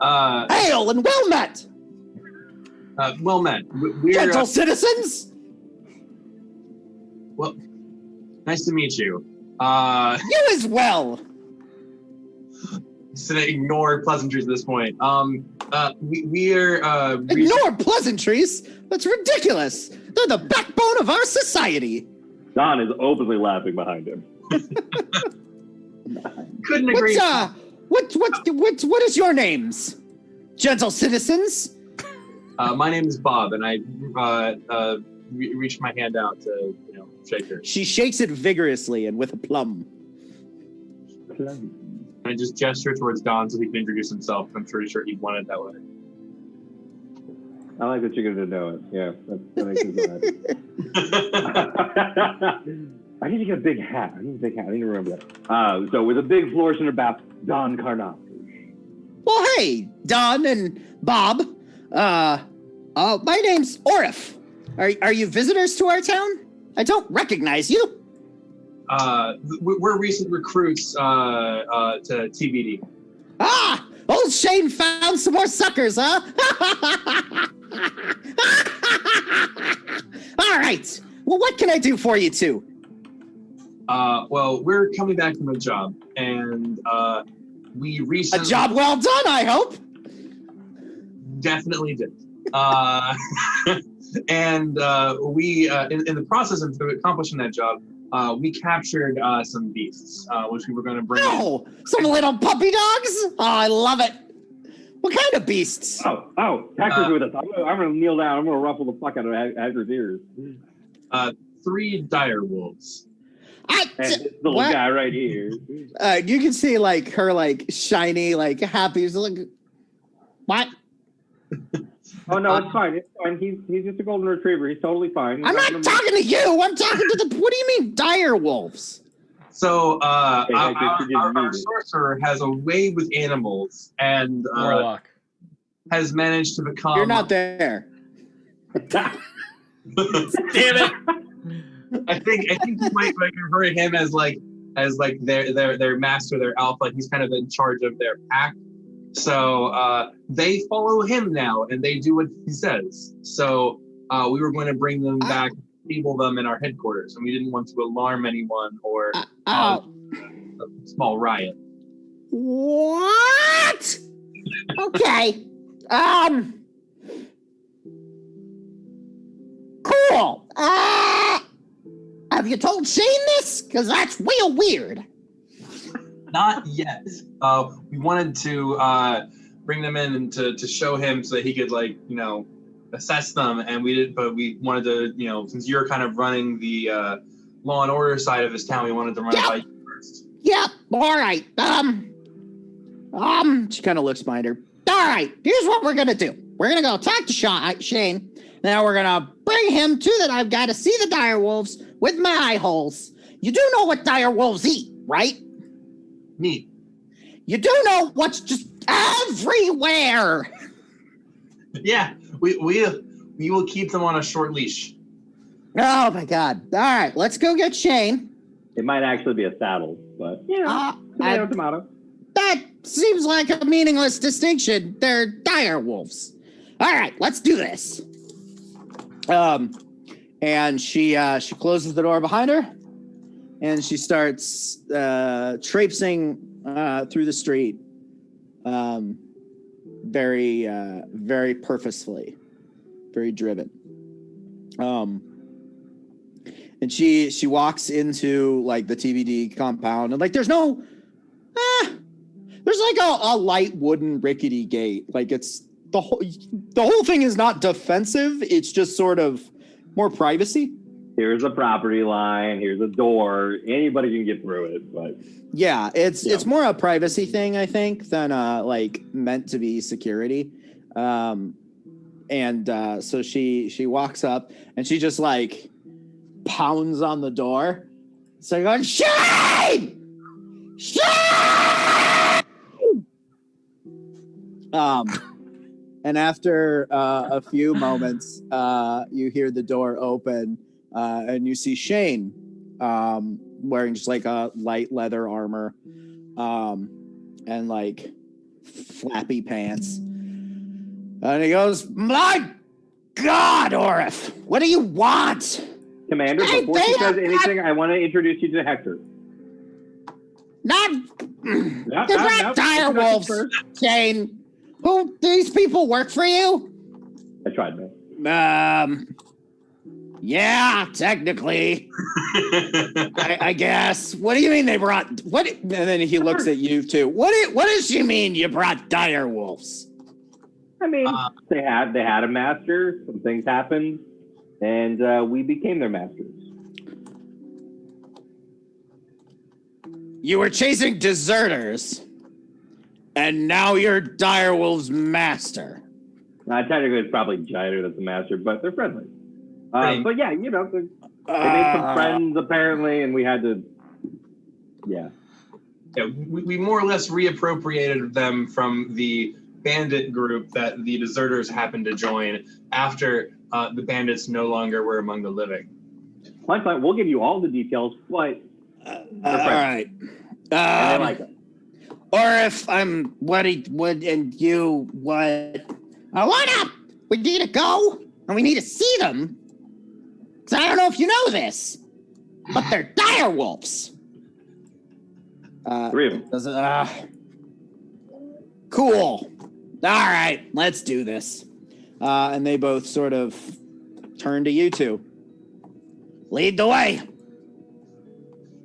Hail and well met. Well met. Gentle citizens. Well, nice to meet you. You as well. Just to ignore pleasantries at this point. We are Ignore pleasantries. That's ridiculous. They're the backbone of our society. Don is openly laughing behind him. couldn't agree. What is your names, gentle citizens? My name is Bob, and I reached my hand out to shake her. She shakes it vigorously and with a plum. I just gesture towards Don so he can introduce himself. I'm pretty sure he'd want it that way. I like that you're going to know it. Yeah, that makes me glad. I need to get a big hat. I need to remember that. So with a big flourishing about Don Karnage. Well, hey, Don and Bob. My name's Orif. Are you visitors to our town? I don't recognize you. We're recent recruits to TBD. Ah, old Shane found some more suckers, huh? All right. Well, what can I do for you two? Well, we're coming back from a job, and we recently... A job well done, I hope. Definitely did. And we, in the process of accomplishing that job, we captured some beasts, which we were going to bring in. Oh, some little puppy dogs? Oh, I love it. What kind of beasts? Oh, Hector's with us. I'm going to kneel down. I'm going to ruffle the fuck out of Hector's ears. 3 dire wolves. And this little guy right here. You can see like her like shiny, like happy. Like, what? Oh no, it's fine. It's fine. He's just a golden retriever. He's totally fine. I'm not talking to you. I'm talking to the. What do you mean, dire wolves? So our sorcerer has a way with animals, and Warlock has managed to become. You're not there. Damn it! I think you might refer to him as their master, their alpha. Like he's kind of in charge of their pack. So they follow him now, and they do what he says. So we were going to bring them back, stable them in our headquarters, and we didn't want to alarm anyone or a small riot. What? Okay. Cool. Have you told Shane this? Because that's real weird. Not yet. We wanted to bring them in and to show him so that he could assess them, and we did. But we wanted to, since you're kind of running the law and order side of this town, we wanted to run it by you first. Yep. All right. She kind of looks behind her. All right. Here's what we're gonna do. We're gonna go talk to Shane. Now we're gonna bring him to that. I've got to see the dire wolves with my eye holes. You do know what dire wolves eat, right? Neat. You do know what's just everywhere. Yeah, we will keep them on a short leash. Oh my God! All right, let's go get Shane. It might actually be a saddle, but tomato. That seems like a meaningless distinction. They're dire wolves. All right, let's do this. And she closes the door behind her, and she starts traipsing through the street, very very purposefully, very driven. And she walks into like the TBD compound, and like there's like a light wooden rickety gate. Like it's the whole thing is not defensive. It's just sort of more privacy. Here's a property line. Here's a door. Anybody can get through it, but yeah, it's more a privacy thing, I think, than like meant to be security. So she walks up and she just like pounds on the door. So going, Shane! And after a few moments, you hear the door open, and you see Shane wearing just like a light leather armor and like flappy pants. And he goes, "My God, Orif, what do you want?" Commander, before she says anything, I want to introduce you to Hector. They're not dire wolves, Shane. Who, these people work for you? I tried, man. Yeah, technically. I guess. What do you mean they brought, what? And then he looks at you too. What does she mean you brought dire wolves? I mean, they had a master. Some things happened, and we became their masters. You were chasing deserters, and now you're direwolf's master. Technically, it's probably Jider that's the master, but they're friendly. Right. But yeah, you know, they made some friends apparently, and we had to. Yeah. Yeah, we more or less reappropriated them from the bandit group that the deserters happened to join after the bandits no longer were among the living. Fine. We'll give you all the details, but all right. and they like it. Or if I'm what? What up? We need to go, and we need to see them. Because I don't know if you know this, but they're dire wolves. 3 of them. Cool. All right, let's do this. And they both sort of turn to you two. Lead the way.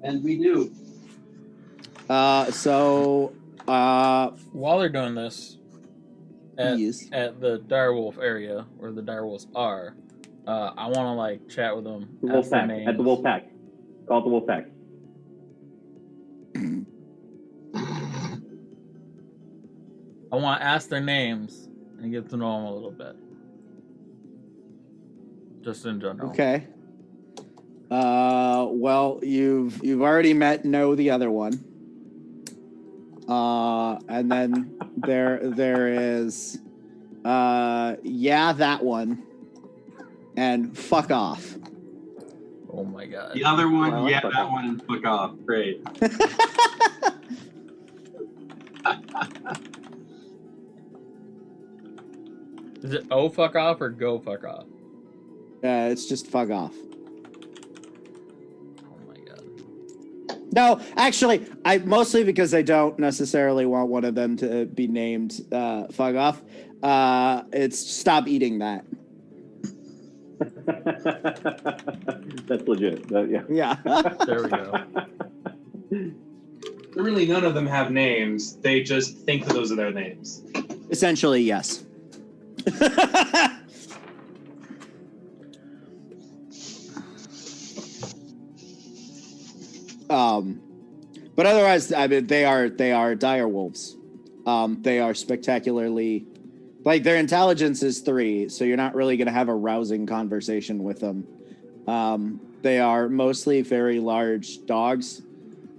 And we do. While they're doing this, at the direwolf area where the direwolves are, I want to like chat with them. The wolf pack. At the wolf pack. Call it the wolf pack. I want to ask their names and get to know them a little bit, just in general. Okay. Well, you've already know the other one. And then there is that one, and fuck off. Oh my god. The other one, that one, and fuck off. Great. Is it oh fuck off or go fuck off? It's just fuck off. Oh my god. No, actually, mostly because I don't necessarily want one of them to be named fuck off. It's stop eating that. That's legit. Yeah. There we go. Really, none of them have names. They just think that those are their names. Essentially, yes. But otherwise, I mean, they are dire wolves. They are spectacularly, like, their intelligence is 3, so you're not really going to have a rousing conversation with them. They are mostly very large dogs.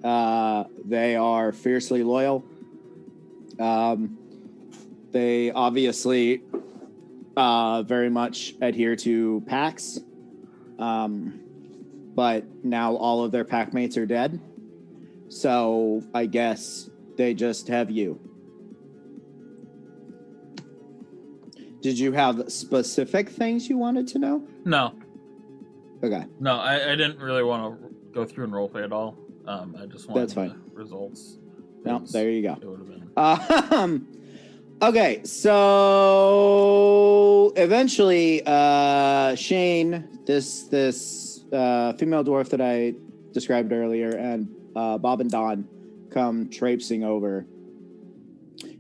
They are fiercely loyal. They obviously very much adhere to packs. But now all of their pack mates are dead. So I guess they just have you. Did you have specific things you wanted to know? No. Okay. No, I didn't really want to go through and roleplay at all. I just wanted That's fine. The results. No, there you go. It would have been. Okay, so eventually, Shane, this female dwarf that I described earlier, and Bob and Don come traipsing over.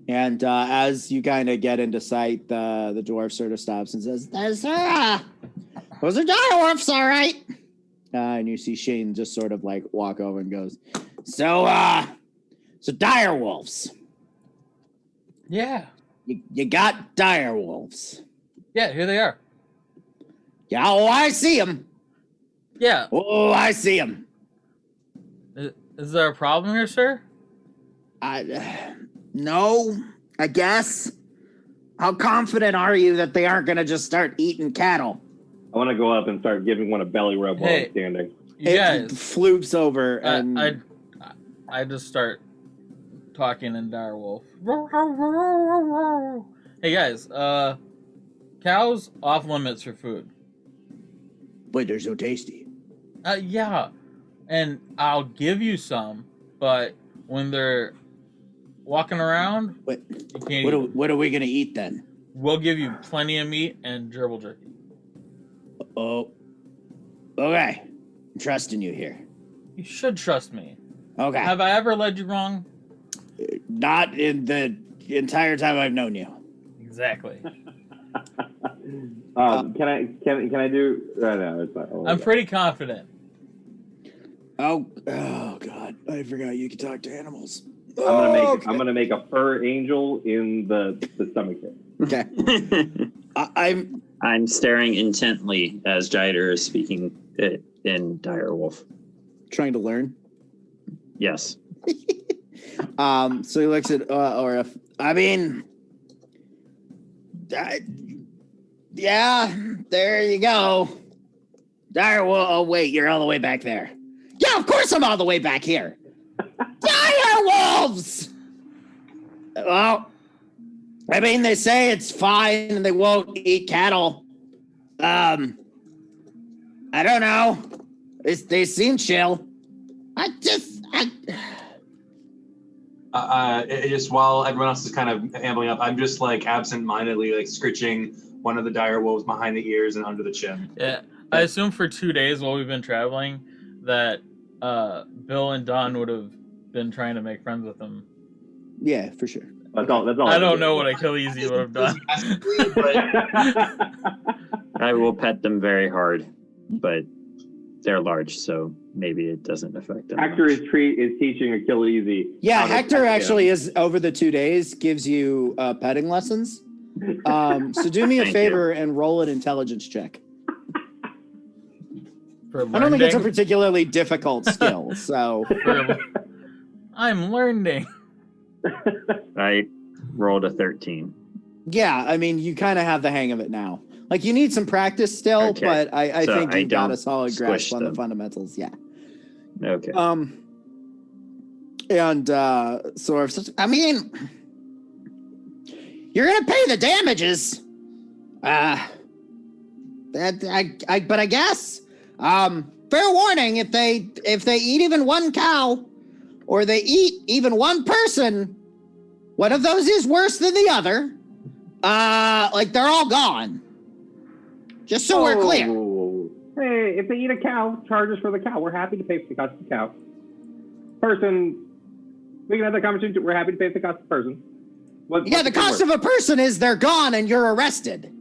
And as you kind of get into sight, the dwarf sort of stops and says, those are direwolves, all right. And you see Shane just sort of like walk over and goes, so direwolves. Yeah. You got direwolves. Yeah, here they are. Yeah, oh, I see them. Yeah. Oh, I see them. Is there a problem here, sir? No, I guess. How confident are you that they aren't going to just start eating cattle? I want to go up and start giving one a belly rub while I'm standing. You guys, it floops over and I just start talking in direwolf. Hey guys, cows off limits for food. But they're so tasty. Yeah, and I'll give you some, but when walking around, What? you can't eat. What are we gonna eat then? We'll give you plenty of meat and gerbil jerky. Oh, okay. I'm trusting you here. You should trust me. Okay. Have I ever led you wrong? Not in the entire time I've known you. Exactly. Can I do? No, it's not. I'm pretty confident. Oh God! I forgot you could talk to animals. I'm gonna make a fur angel in the stomach here. Okay. I'm staring intently as Jider is speaking in direwolf. Trying to learn. Yes. So he looks at Orif. I mean, yeah, there you go. Direwolf. Oh wait, you're all the way back there. Yeah, of course I'm all the way back here. Direwolves. Well, I mean, they say it's fine and they won't eat cattle. I don't know. They seem chill. Just while everyone else is kind of ambling up, I'm just like absent-mindedly like scritching one of the dire wolves behind the ears and under the chin. Yeah, I assume for 2 days while we've been traveling that Bill and Don would have been trying to make friends with him. Yeah, for sure. That's all. I don't know what Achilles would have done. I will pet them very hard, but they're large, so maybe it doesn't affect them. Hector much. is teaching Achilles. Yeah, Hector actually is over the 2 days gives you petting lessons. So do me a Thank favor and roll an intelligence check. For I don't think it's a learning. particularly difficult skill. So I'm learning. I rolled a 13. yeah, I mean, you kind of have the hang of it now. Like you need some practice still, Okay. but I So think I you got a don't solid grasp squish on the them. fundamentals. Yeah. Okay. So I mean, you're gonna pay the damages. But I guess fair warning, if they eat even one cow or they eat even one person, one of those is worse than the other. Like they're all gone. Just so we're clear. Hey, if they eat a cow, charge us for the cow. We're happy to pay for the cost of the cow. Person, we can have that conversation. We're happy to pay for the cost of the person. Yeah, the cost of a person is they're gone and you're arrested.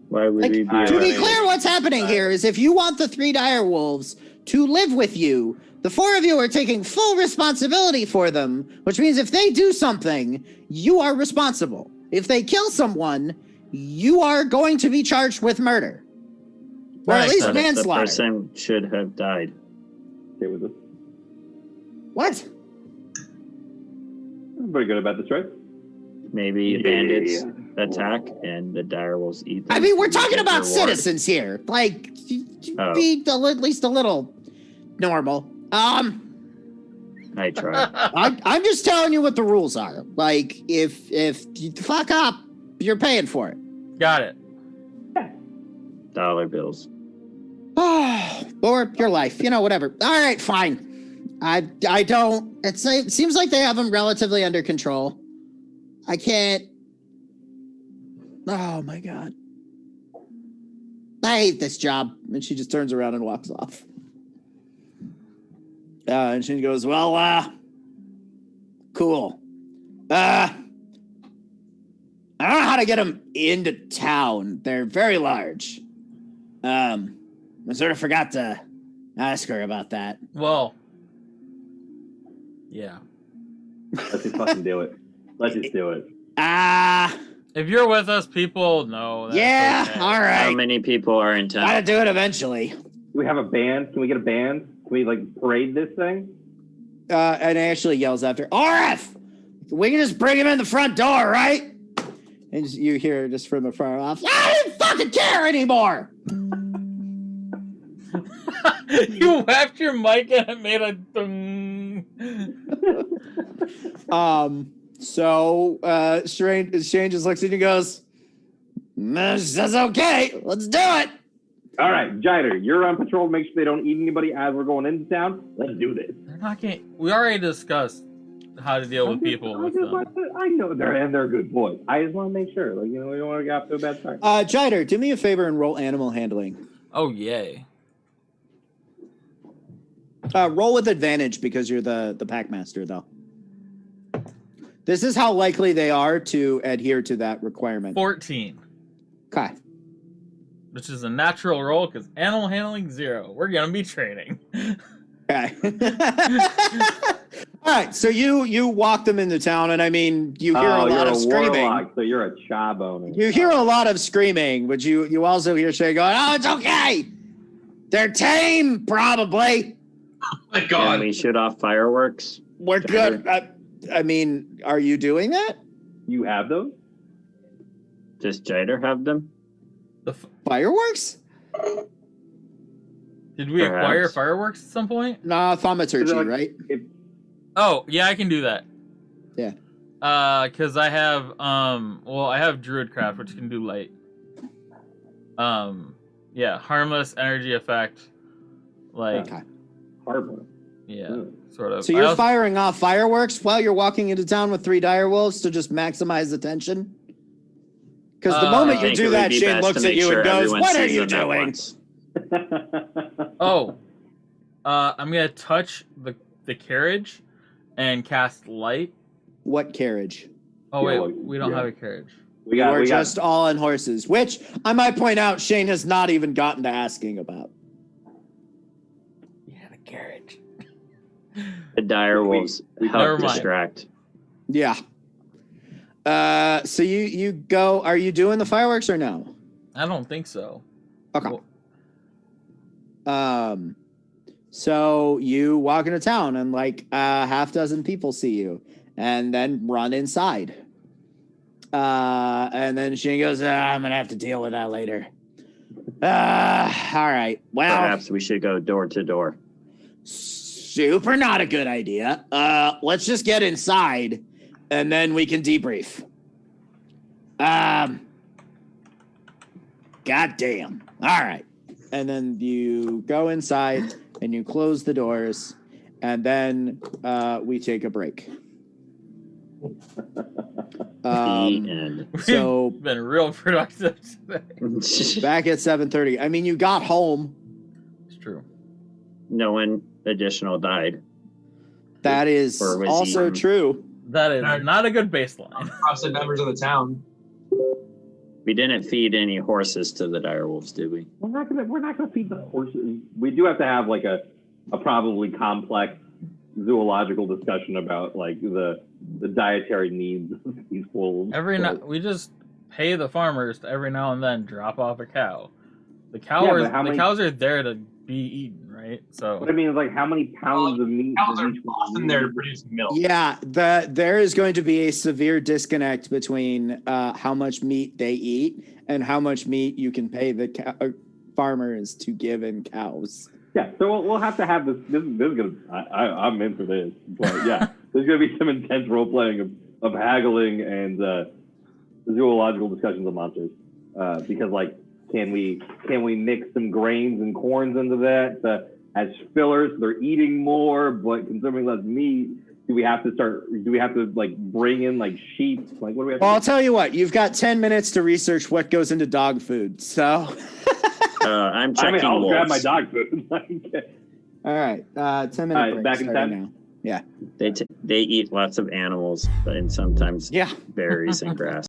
Why would Like, we be to be arrested? clear, what's happening here is if you want the 3 dire wolves to live with you, the 4 of you are taking full responsibility for them, which means if they do something, you are responsible. If they kill someone, you are going to be charged with murder. Or at Right, least So the manslaughter. person should have died. Okay with this. What? I'm pretty good about this, right? Maybe bandits attack and the direwolves eat them. I mean, we're and talking get about reward. citizens here. Like, Oh. be at least a little normal. I try. I'm just telling you what the rules are. Like, if you fuck up, you're paying for it. Got it. Dollar bills. Or your life, whatever. All right, fine. I don't. It seems like they have them relatively under control. I can't. Oh my god. I hate this job. And she just turns around and walks off. And she goes, well, cool. I don't know how to get them into town. They're very large. I sort of forgot to ask her about that. Well, yeah. Let's just fucking do it. Let's just do it. If you're with us, people know. That's Yeah, okay. all How right. many people are in Gotta town? do it eventually. Do we have a band? Can we get a band? Can we parade this thing? And Ashley yells after, RF! We can just bring him in the front door, right? And you hear just from afar off, I don't fucking care anymore! You whacked your mic and it made a dung. So Shane just looks at you and goes, that's okay, let's do it! All right, Jider, you're on patrol. Make sure they don't eat anybody as we're going into town. Let's do this. They're not getting. We already discussed how to deal with people with them. I know they're good boys. I just want to make sure, we don't want to get off to a bad start. Jider, do me a favor and roll animal handling. Oh, yay. Roll with advantage because you're the pack master, though. This is how likely they are to adhere to that requirement. 14. Okay. Which is a natural roll because animal handling 0. We're gonna be training. Okay. All right. So you walk them into town, and I mean, you hear a lot of screaming. Warlock, so you're a chav owner. You hear a lot of screaming, but you also hear Shay going, "Oh, it's okay. They're tame, probably." Oh my Can god. we shoot off fireworks? We're good. I mean, are you doing that? You have those? Does Jider have them? Fireworks? Did we acquire fireworks at some point? Nah, thaumaturgy, right? Oh, yeah, I can do that. Yeah. Because I have, I have Druidcraft, which can do light. Yeah, harmless energy effect. Like, Okay. Harmless. Yeah, sort of. So you're firing off fireworks while you're walking into town with 3 direwolves to just maximize attention? Because the moment you do that, Shane looks at you and goes, "What are you doing?" I'm gonna touch the carriage and cast light. What carriage? Oh wait, we don't have a carriage. We are just all on horses, which I might point out Shane has not even gotten to asking about. We have a carriage. The direwolves help distract. Yeah. So you go. Are you doing the fireworks or no? I don't think so. Okay. So you walk into town and like half dozen people see you, and then run inside. And then she goes, "I'm gonna have to deal with that later." All right. Well, perhaps we should go door to door. Super not a good idea. Let's just get inside, and then we can debrief. Goddamn. All right. And then you go inside, and you close the doors, and then we take a break. So we've been real productive today. Back at 7:30. I mean, you got home. It's true. No one additional died. That is also true. That is not a good baseline. Trusted members of the town. We didn't feed any horses to the direwolves, did we? We're not gonna feed the horses. We do have to have like a probably complex zoological discussion about like the dietary needs of these wolves. We just pay the farmers to every now and then drop off a cow. The cows are there to be eaten, right? So what I mean is like how many pounds of meat cows are often there to produce milk. Yeah, there is going to be a severe disconnect between how much meat they eat and how much meat you can pay the farmers to give in cows. Yeah, so we'll have to have this. This is gonna. I'm in for this, but yeah, there's gonna be some intense role playing of haggling and zoological discussions of monsters. Because like, can we mix some grains and corns into that as fillers? So they're eating more but consuming less meat. Do we have to like bring in like sheep? Like what do we have? Well, I'll tell you what. You've got 10 minutes to research what goes into dog food. So. I'm checking. I'll wolves. grab my dog food. All right, 10 minutes. Break, back in time now. Yeah. They eat lots of animals, and sometimes berries and grass.